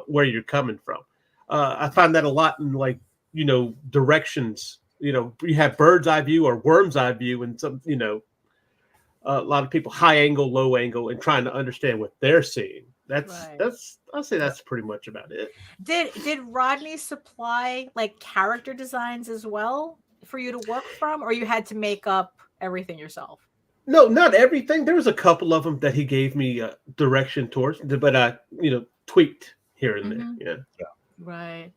where you're coming from. I find that a lot in like, directions. You have bird's eye view or worm's eye view, and some, a lot of people high angle, low angle, and trying to understand what they're seeing. I'll say that's pretty much about it. Did Rodney supply like character designs as well for you to work from, or you had to make up everything yourself? No, not everything. There was a couple of them that he gave me direction towards, but I, tweaked here and there. Yeah. Right.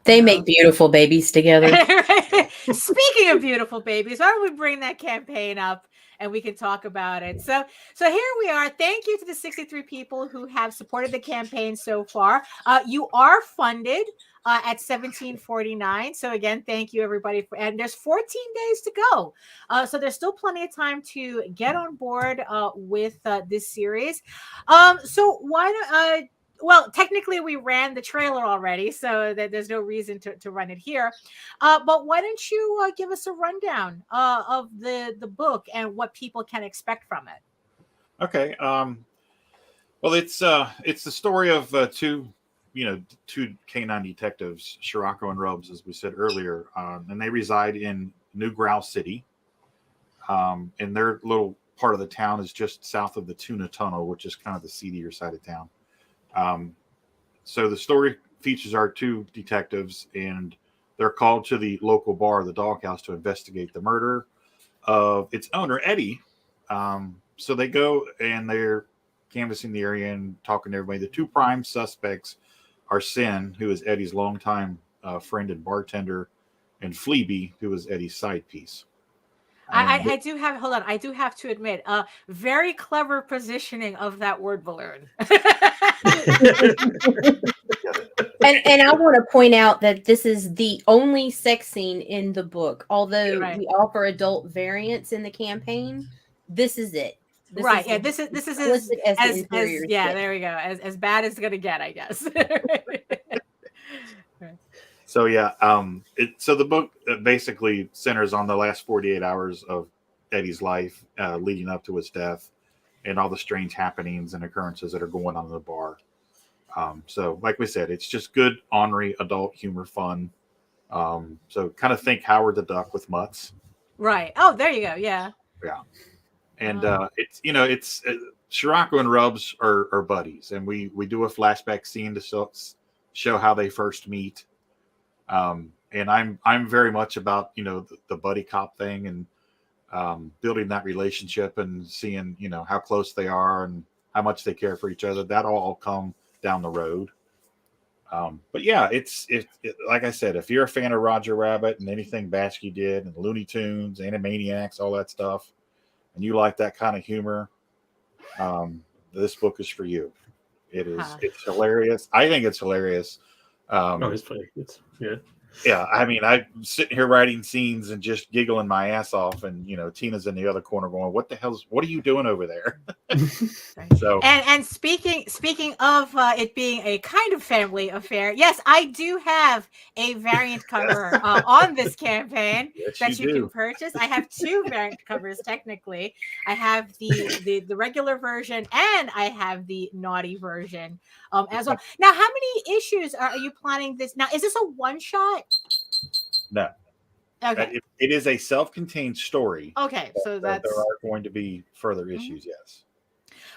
They make beautiful babies together. Speaking of beautiful babies, why don't we bring that campaign up and we can talk about it? So here we are. Thank you to the 63 people who have supported the campaign so far. You are funded at $17.49. So again, thank you everybody. And there's 14 days to go. So there's still plenty of time to get on board with this series. So why don't well, technically we ran the trailer already, so that there's no reason to run it here. But why don't you give us a rundown of the book and what people can expect from it? Okay. Well, it's the story of two K9 detectives, Scirocco and Rubs, as we said earlier, and they reside in New Growl City. And their little part of the town is just south of the Tuna Tunnel, which is kind of the seedier side of town. So the story features our two detectives, and they're called to the local bar, the Dawg House, to investigate the murder of its owner, Eddie. So they go and they're canvassing the area and talking to everybody. The two prime suspects are Sin, who is Eddie's longtime friend and bartender, and Fleeby, who is Eddie's side piece. I do have to admit, very clever positioning of that word balloon. And I want to point out that this is the only sex scene in the book. Although we offer adult variants in the campaign, this is it. This is as there we go. As bad as it's gonna get, I guess. So so the book basically centers on the last 48 hours of Eddie's life leading up to his death, and all the strange happenings and occurrences that are going on in the bar. So like we said, it's just good, ornery, adult humor, fun. So kind of think Howard the Duck with mutts. Right. Oh, there you go. Yeah. Yeah. And it's Scirocco and Rubs are buddies, and we do a flashback scene to show how they first meet. And I'm very much about the buddy cop thing and building that relationship and seeing how close they are and how much they care for each other. That'll all come down the road. But yeah, it's like I said, if you're a fan of Roger Rabbit and anything Batchke did and Looney Tunes, Animaniacs, all that stuff, and you like that kind of humor, this book is for you. It's hilarious. I think it's hilarious. It's funny. Yeah, I mean, I'm sitting here writing scenes and just giggling my ass off, and Tina's in the other corner going, what are you doing over there? So and speaking of it being a kind of family affair, yes, I do have a variant cover on this campaign that you can purchase. I have two variant covers technically. I have the regular version and I have the naughty version as well. Now, how many issues are you planning this? Now, is this a one shot? No. Okay. It is a self-contained story. Okay, so that's there are going to be further issues, yes.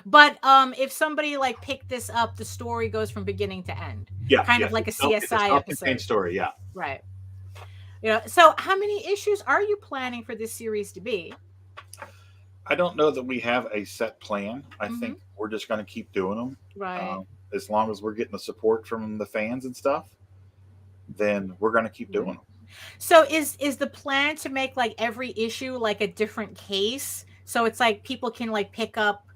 But if somebody picked this up, the story goes from beginning to end. Yeah, kind of like a CSI episode. Story, yeah. Right. So how many issues are you planning for this series to be? I don't know that we have a set plan. I think we're just going to keep doing them. Right. As long as we're getting the support from the fans and stuff, then we're going to keep doing them. So is the plan to make every issue a different case? So it's people can pick up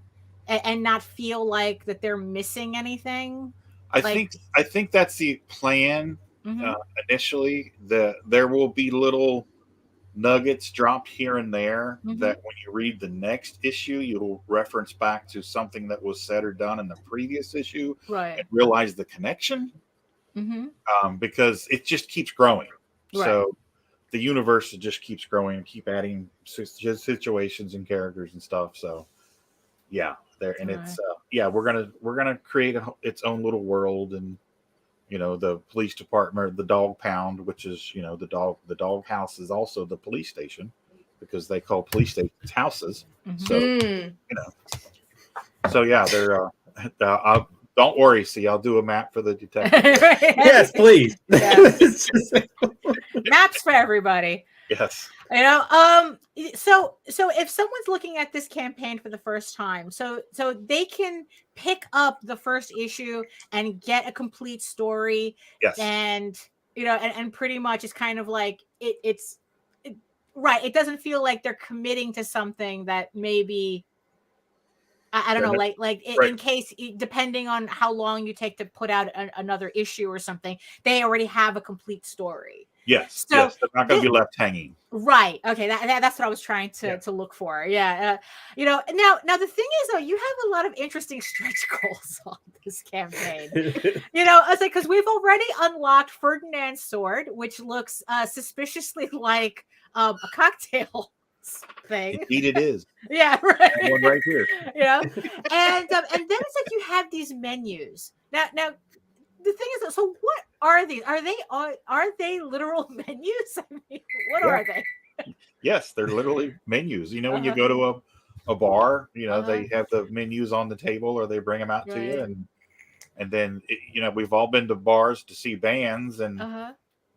and not feel that they're missing anything? I think that's the plan initially. There will be little nuggets dropped here and there that when you read the next issue, you'll reference back to something that was said or done in the previous issue, right? And realize the connection, because it just keeps growing. Right. So the universe just keeps growing and keep adding situations and characters and stuff. So yeah, there and it's we're gonna create its own little world, and the police department, the dog pound, which is the dog house is also the police station because they call police stations houses. So so yeah, they're don't worry. See, I'll do a map for the detective. Yes, please. Maps for everybody. Yes. So if someone's looking at this campaign for the first time, so they can pick up the first issue and get a complete story. Yes. And and pretty much it's kind of like it's right. It doesn't feel like they're committing to something that maybe I don't know, right. In case, depending on how long you take to put out another issue or something, they already have a complete story. Yes, so yes, they're not going to be left hanging. Right. Okay. That's what I was trying to look for. Yeah. Now the thing is, though, you have a lot of interesting stretch goals on this campaign. I was like, because we've already unlocked Ferdinand's sword, which looks suspiciously like a cocktail thing. Indeed, it is. Yeah, right. One right here. And then it's like you have these menus. Now the thing is, so what are these? Are they literal menus? I mean, what are they? Yes, they're literally menus. When you go to a bar, they have the menus on the table, or they bring them out to you, and then we've all been to bars to see bands, and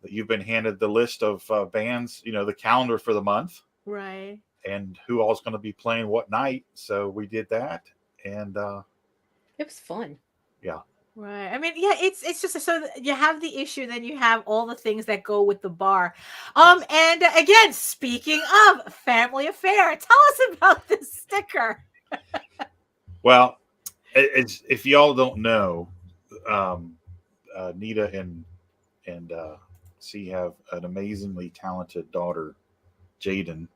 you've been handed the list of bands, the calendar for the month. Right. And who all's going to be playing what night. So we did that. And it was fun. Yeah. Right. I mean, yeah, it's just so you have the issue, then you have all the things that go with the bar. And again, speaking of family affair, tell us about this sticker. Well, if y'all don't know, Nita and she have an amazingly talented daughter, Jaden,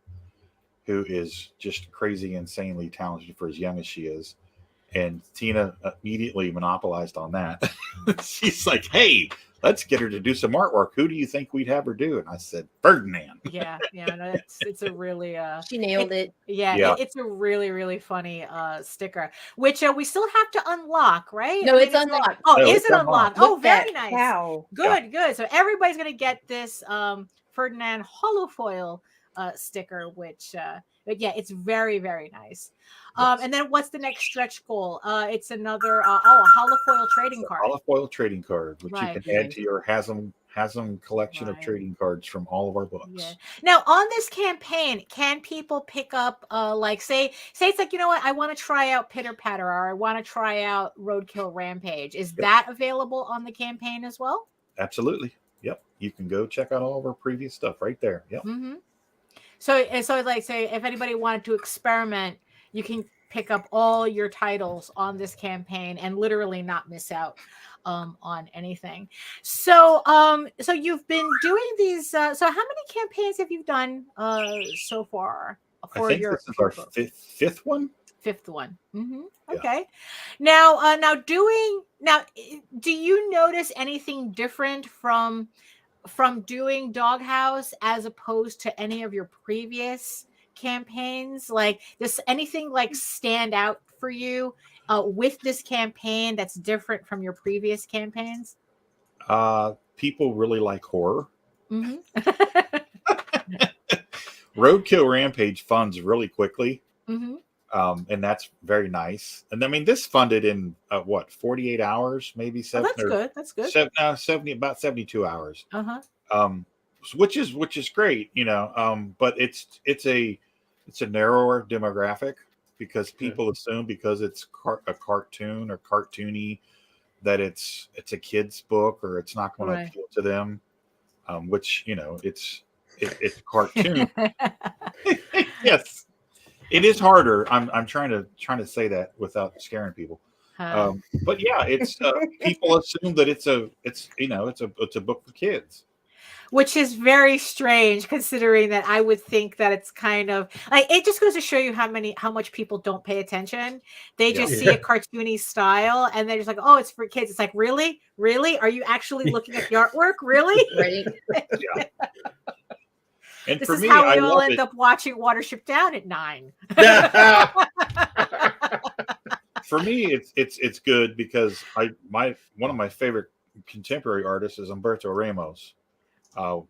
who is just crazy, insanely talented for as young as she is. And Tina immediately monopolized on that. She's like, hey, let's get her to do some artwork. Who do you think we'd have her do? And I said, Ferdinand. Yeah, no, it's a really she nailed it. Yeah. It's a really, really funny sticker, which we still have to unlock, right? No, it's unlocked. Is it unlocked? Oh, very nice. Wow. Good. So everybody's gonna get this Ferdinand holofoil sticker, which it's very, very nice. And then what's the next stretch goal? It's another a holofoil trading card. Holofoil trading card, which you can add to your Hasm collection of trading cards from all of our books. Yeah. Now on this campaign, can people pick up like say it's like, I want to try out Pitter Patter, or I want to try out Roadkill Rampage. Is that available on the campaign as well? Absolutely. Yep. You can go check out all of our previous stuff right there. Yep. Mm-hmm. So like say if anybody wanted to experiment, you can pick up all your titles on this campaign and literally not miss out on anything. So so you've been doing these so how many campaigns have you done so far for I think this is our fifth one? Fifth one. Mm-hmm. Okay. Now do you notice anything different from doing Doghouse as opposed to any of your previous campaigns? Like, does anything like stand out for you with this campaign that's different from your previous campaigns? People really like horror. Mm-hmm. Roadkill Rampage funds really quickly. Mm-hmm. And that's very nice. And I mean, this funded in 48 hours, maybe 7. That's good. 70, about 72 hours. Uh-huh. Which is great, but it's a narrower demographic because people assume because it's a cartoon or cartoony that it's a kid's book or it's not going to appeal to them. Which it's cartoon. Yes. It is harder. I'm trying to say that without scaring people. But yeah, it's people assume that it's a book for kids. which is very strange considering that I would think that it's kind of like, it just goes to show you how much people don't pay attention. They just see a cartoony style and they're just like, oh, it's for kids. It's like, really? Are you actually looking at the artwork? Really? Right. Yeah. And This for is me, how I we all love end it. up watching Watership Down at 9. For me, it's good because one of my favorite contemporary artists is Humberto Ramos,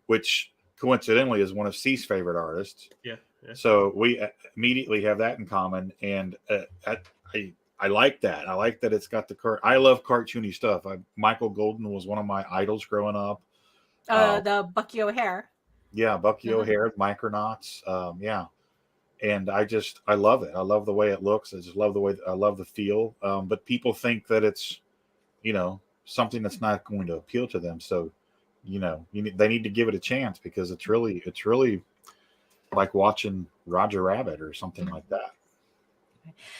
which coincidentally is one of C's favorite artists. Yeah. So we immediately have that in common, and I like that. I like that it's got I love cartoony stuff. Michael Golden was one of my idols growing up. The Bucky O'Hare. Yeah, Bucky O'Hare, Micronauts. Yeah. And I love it. I love the way it looks. I love the feel. But people think that it's, something that's not going to appeal to them. So, they need to give it a chance because it's really like watching Roger Rabbit or something like that.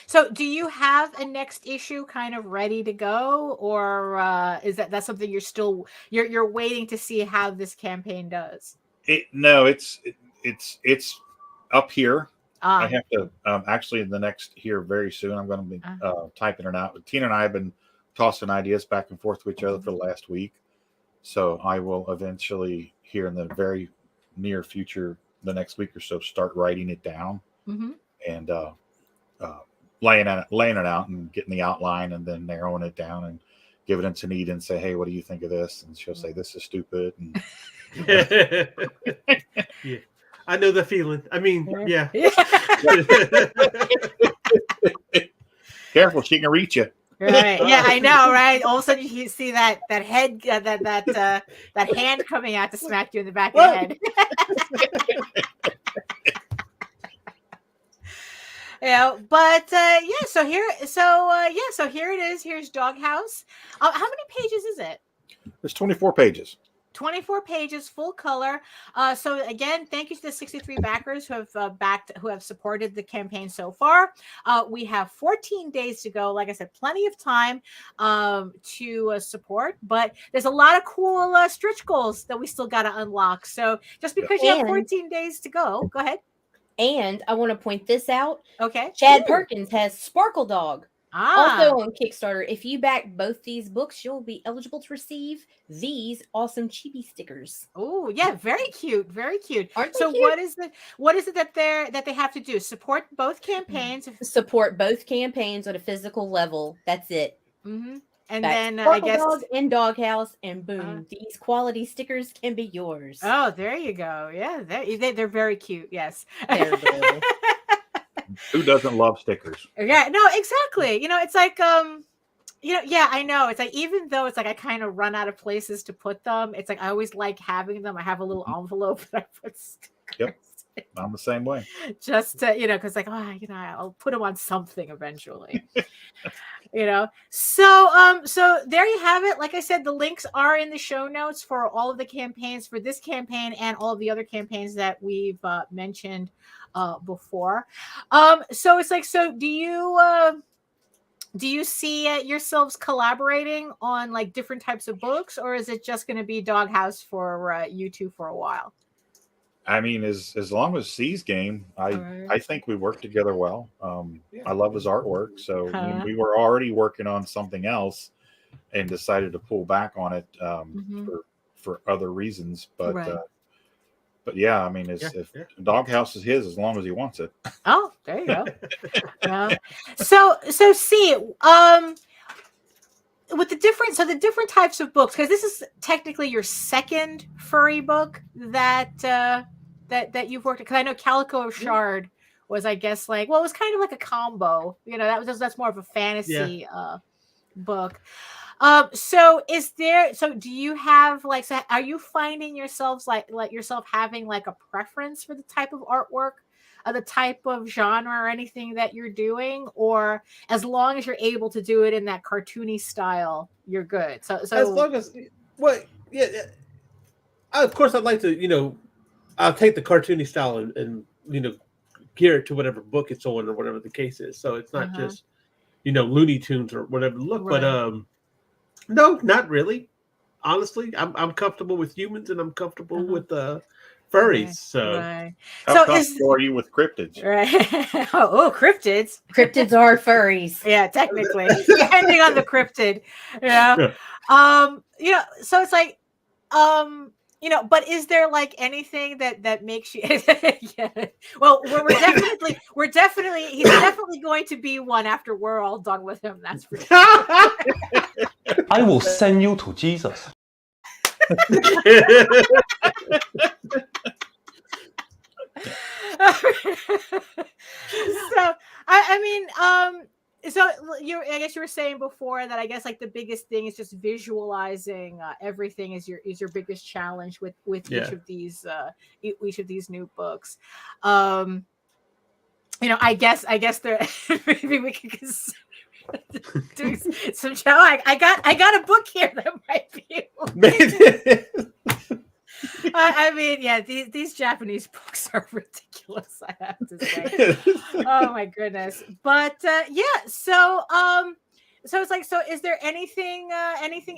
So do you have a next issue kind of ready to go, or is that's something you're waiting to see how this campaign does? No, it's up here. I have to actually in the next here very soon. I'm going to be typing it out. But Tina and I have been tossing ideas back and forth to each other for the last week. So I will eventually here in the very near future, the next week or so, start writing it down and laying it out and getting the outline and then narrowing it down and giving it to Nita and say, hey, what do you think of this? And she'll say, this is stupid. And yeah. I know the feeling. I mean, yeah. Careful, she can reach you. Right. Yeah, I know, right? All of a sudden you see that head that hand coming out to smack you in the back of the head. So here it is. Here's Dawg Haus. How many pages is it? There's 24 pages. 24 pages, full color. So again, thank you to the 63 backers who have supported the campaign so far. We have 14 days to go. Like I said, plenty of time to support, but there's a lot of cool stretch goals that we still got to unlock. So just because you have 14 days to go ahead. And I want to point this out. Okay. Chad Perkins has Sparkle Dog. Ah. Also on Kickstarter. If you back both these books, you'll be eligible to receive these awesome chibi stickers. Oh, yeah, very cute, very cute. Aren't they so cute? what is it that they have to do? Support both campaigns. Support both campaigns on a physical level. That's it. Mm-hmm. And That's then I Sparkle guess Dog and Dawg Haus, and boom, these quality stickers can be yours. Oh, there you go. Yeah, they're very cute. Yes. They're adorable. Who doesn't love stickers? Yeah, no, exactly. It's like, yeah, I know. It's like, even though it's like I kind of run out of places to put them, it's like I always like having them. I have a little envelope that I put stickers. Yep. I'm the same way. Just to, because like, I'll put them on something eventually. So there you have it. Like I said, the links are in the show notes for all of the campaigns for this campaign and all of the other campaigns that we've mentioned before. So it's like, so do you see yourselves collaborating on like different types of books, or is it just going to be Dawg Haus for you two for a while? I mean, as long as C's game, I think we work together well. I love his artwork, so we were already working on something else, and decided to pull back on it for other reasons. But yeah, I mean, if Dawg Haus is his, as long as he wants it. Oh, there you go. Yeah. So C, with the different types of books, because this is technically your second furry book that you've worked. Because I know Calico of Shard was, I guess, like, well, it was kind of like a combo. That's more of a fantasy book. So do you have are you finding yourselves like yourself having like a preference for the type of artwork, the type of genre or anything that you're doing, or as long as you're able to do it in that cartoony style, you're good? So as long as, of course I'd like to, I'll take the cartoony style and gear it to whatever book it's on or whatever the case is. So it's not just, Looney Tunes or whatever look, right. But no, not really. honestly, I'm comfortable with humans and I'm comfortable with furries. So, how comfortable are you with cryptids? Right. Cryptids. Cryptids are furries. Yeah, technically, depending on the cryptid. So it's like, but is there like anything that makes you? Yeah. Well, we're definitely he's definitely going to be one after we're all done with him. That's for sure. I will send you to Jesus. So so I guess you were saying before that I guess like the biggest thing is just visualizing everything is your biggest challenge with each of these new books. I guess there maybe we could do some show. I got a book here that might be. These Japanese books are ridiculous, I have to say. Oh my goodness. But so it's like, so is there anything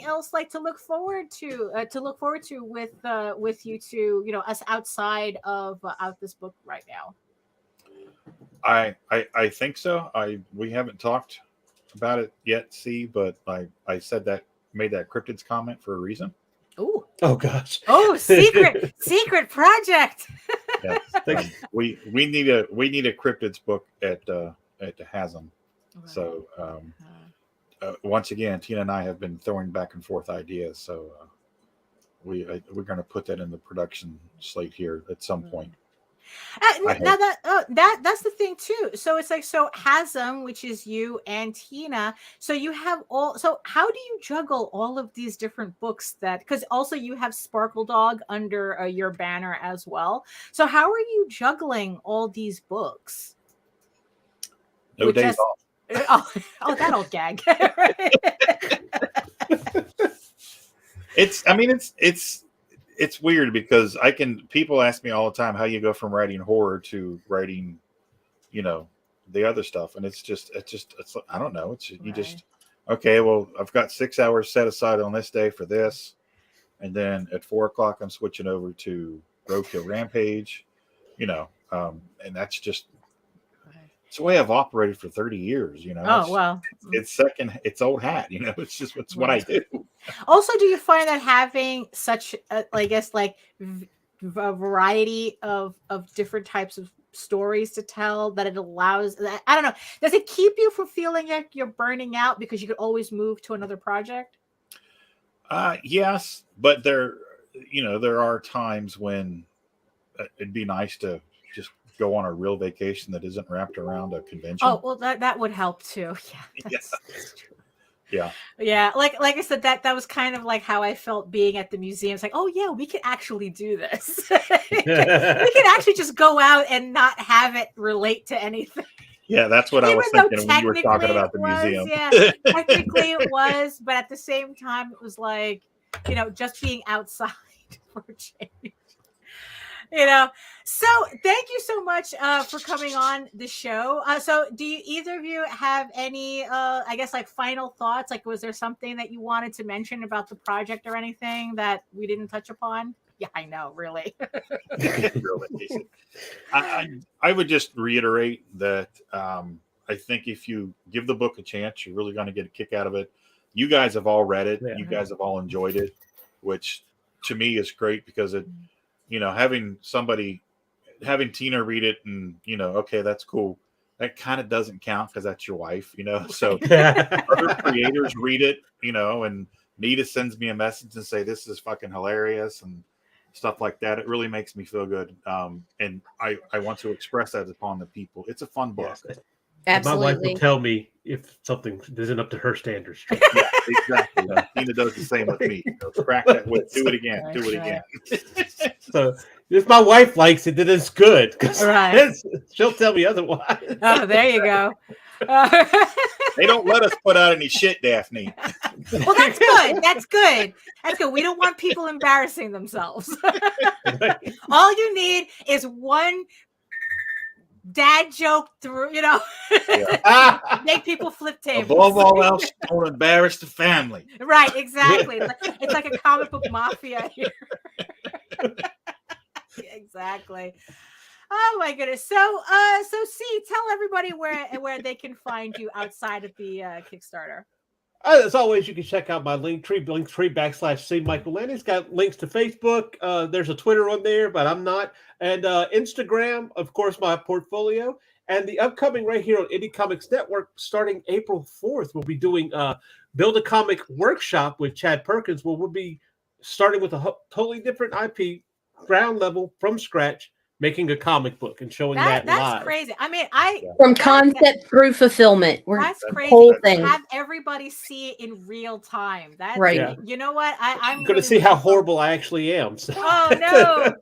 else like to look forward to with you two, us outside of out this book right now? I think so. We haven't talked about it yet, but I made that cryptids comment for a reason. Ooh. Oh gosh. Oh, secret project. Yes. We need a cryptids book at the Hasm. Right. So once again, Tina and I have been throwing back and forth ideas. So we're going to put that in the production slate here at some point. That's the thing too. So it's like, so Hasm, which is you and Tina, so you have so how do you juggle all of these different books because also you have Sparkle Dawg under your banner as well. So how are you juggling all these books? No days off. Oh, that old gag. It's weird because people ask me all the time how you go from writing horror to writing, the other stuff. And it's I don't know. Okay, well, I've got 6 hours set aside on this day for this. And then at 4:00, I'm switching over to Roadkill Rampage, and that's just, it's the way I've operated for 30 years, it's old hat, it's what I do. Also, do you find that having such a variety of different types of stories to tell that it allows, I don't know, does it keep you from feeling like you're burning out because you could always move to another project? Yes, but there are times when it'd be nice to just go on a real vacation that isn't wrapped around a convention. Oh, well, that would help too. Yeah, that's true. Yeah. Like I said, that was kind of like how I felt being at the museum. It's like, oh yeah, we can actually do this. We can actually just go out and not have it relate to anything. Yeah, that's what I was thinking when you were talking about the museum. Yeah, technically it was, but at the same time, it was like, just being outside for a change. So thank you so much for coming on the show. So do either of you have any final thoughts? Like, was there something that you wanted to mention about the project or anything that we didn't touch upon? Yeah, I know, really. I would just reiterate that I think if you give the book a chance, you're really going to get a kick out of it. You guys have all read it. Yeah. You guys have all enjoyed it, which to me is great because it, having Tina read it and, okay, that's cool. That kind of doesn't count because that's your wife, so other creators read it, and Nita sends me a message and say, this is fucking hilarious and stuff like that. It really makes me feel good. And I want to express that upon the people. It's a fun book. Yes. Absolutely. My wife will tell me if something isn't up to her standards. Yeah, exactly. Tina does the same with me. Crack that whip. Do it again. Do it again. So if my wife likes it, then it's good. Right. She'll tell me otherwise. Oh, there you go. They don't let us put out any shit, Daphne. Well, that's good. That's good. That's good. We don't want people embarrassing themselves. All you need is one dad joke through, make people flip tables. Above all else, don't embarrass the family. Right, exactly. It's like a comic book mafia here. Exactly. Oh my goodness. So C, tell everybody where they can find you outside of the Kickstarter. As always, you can check out my Linktree /C Michael Lanning. It's got links to Facebook. There's a Twitter on there, but I'm not. And Instagram, of course, my portfolio. And the upcoming right here on Indie Comics Network, starting April 4th, we'll be doing Build a Comic Workshop with Chad Perkins, where we'll be starting with a totally different IP, ground level, from scratch, making a comic book and showing that that's live. Crazy. I mean, from concept through fulfillment. That's crazy. Whole thing. Have everybody see it in real time. That's right. Yeah. You know what? I'm going to see how horrible I actually am. So. Oh no.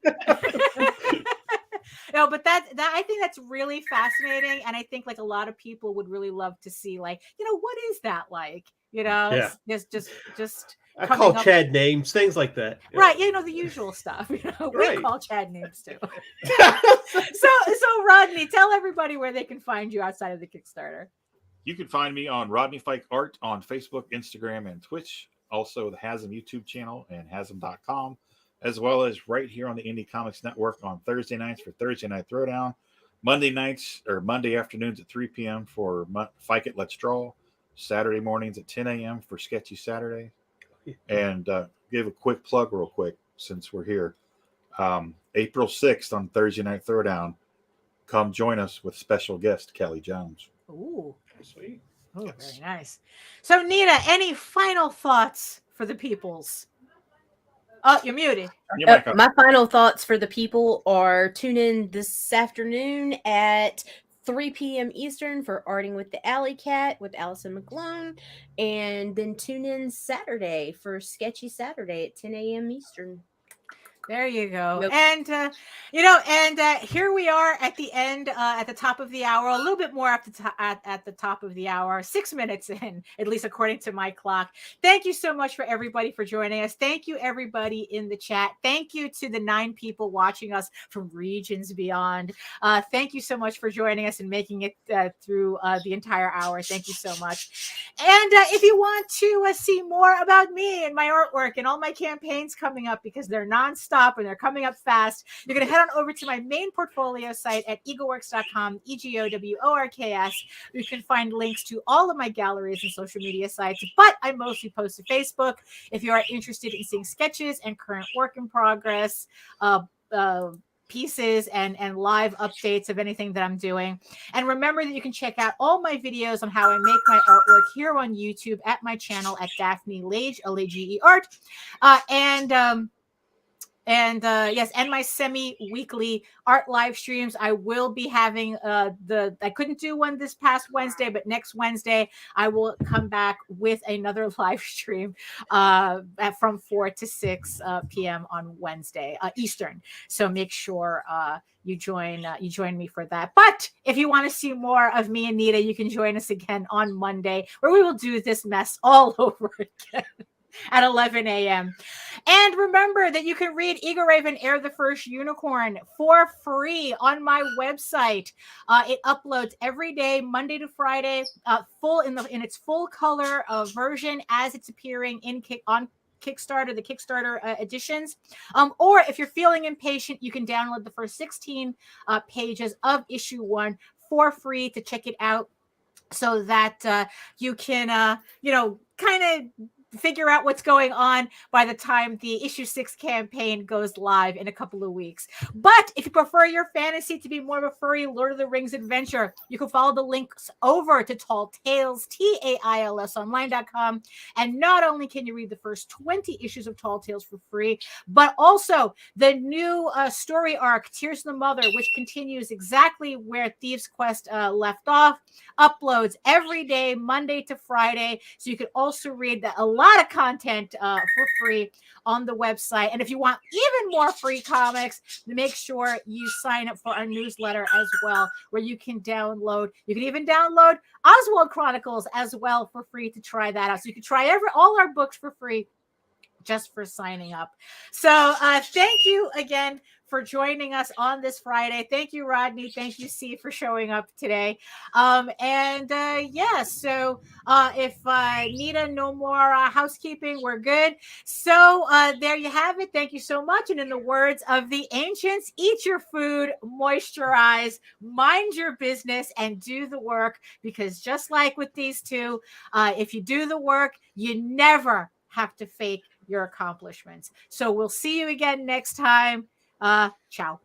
No, but that I think that's really fascinating, and I think like a lot of people would really love to see, like, what is that like? Yeah. Just I call Chad names, things like that. Yeah. Right, the usual stuff. We call Chad names too. So Rodney, tell everybody where they can find you outside of the Kickstarter. You can find me on Rodney Fyke Art on Facebook, Instagram, and Twitch. Also, the Hasm YouTube channel and Hasm.com, as well as right here on the Indie Comics Network on Thursday nights for Thursday Night Throwdown, Monday afternoons at 3 p.m. for Fyke It Let's Draw, Saturday mornings at 10 a.m. for Sketchy Saturday. And give a quick plug real quick since we're here. April 6th on Thursday Night Throwdown, come join us with special guest Kelly Jones. Ooh, sweet. Oh, very nice. So Nita, any final thoughts for the peoples? Oh, you're muted. My final thoughts for the people are tune in this afternoon at 3 p.m. Eastern for Arting with the Alley Cat with Allison McGlone, and then tune in Saturday for Sketchy Saturday at 10 a.m. Eastern. There you go. Nope. And here we are at the end, at the top of the hour, a little bit more at the top of the hour, 6 minutes in, at least according to my clock. Thank you so much for everybody for joining us. Thank you everybody in the chat. Thank you to the 9 people watching us from regions beyond. Thank you so much for joining us and making it through the entire hour. Thank you so much. And if you want to see more about me and my artwork and all my campaigns coming up, because they're nonstop and they're coming up fast, you're going to head on over to my main portfolio site at egoworks.com, EGOWORKS. You can find links to all of my galleries and social media sites, but I mostly post to Facebook. If you are interested in seeing sketches and current work in progress, pieces and live updates of anything that I'm doing. And remember that you can check out all my videos on how I make my artwork here on YouTube at my channel at Daphne Lage, L-A-G-E art. And my semi-weekly art live streams. I will be having I couldn't do one this past Wednesday, but next Wednesday I will come back with another live stream from 4 to 6 p.m. on Wednesday Eastern. So make sure you join me for that. But if you want to see more of me and Nita, you can join us again on Monday, where we will do this mess all over again at 11 a.m. And remember that you can read Eagle Raven Air the First Unicorn for free on my website. It uploads every day, Monday to Friday, in its full color version as it's appearing on Kickstarter, the Kickstarter editions. Or if you're feeling impatient, you can download the first 16 pages of issue 1 for free to check it out, so that you can, kind of figure out what's going on by the time the issue 6 campaign goes live in a couple of weeks. But if you prefer your fantasy to be more of a furry Lord of the Rings adventure, you can follow the links over to Tall Tales, TAILSonline.com. And not only can you read the first 20 issues of Tall Tales for free, but also the new story arc, Tears of the Mother, which continues exactly where Thieves Quest left off, uploads every day, Monday to Friday. So you can also read a lot of content for free on the website. And if you want even more free comics, make sure you sign up for our newsletter as well, where you can even download Oswald Chronicles as well for free to try that out. So you can try all our books for free just for signing up. So thank you again for for joining us on this Friday. Thank you, Rodney. Thank you, C, for showing up today. So if Nita, no more housekeeping, we're good. So there you have it. Thank you so much. And in the words of the ancients, eat your food, moisturize, mind your business, and do the work. Because just like with these two, if you do the work, you never have to fake your accomplishments. So we'll see you again next time. Ciao.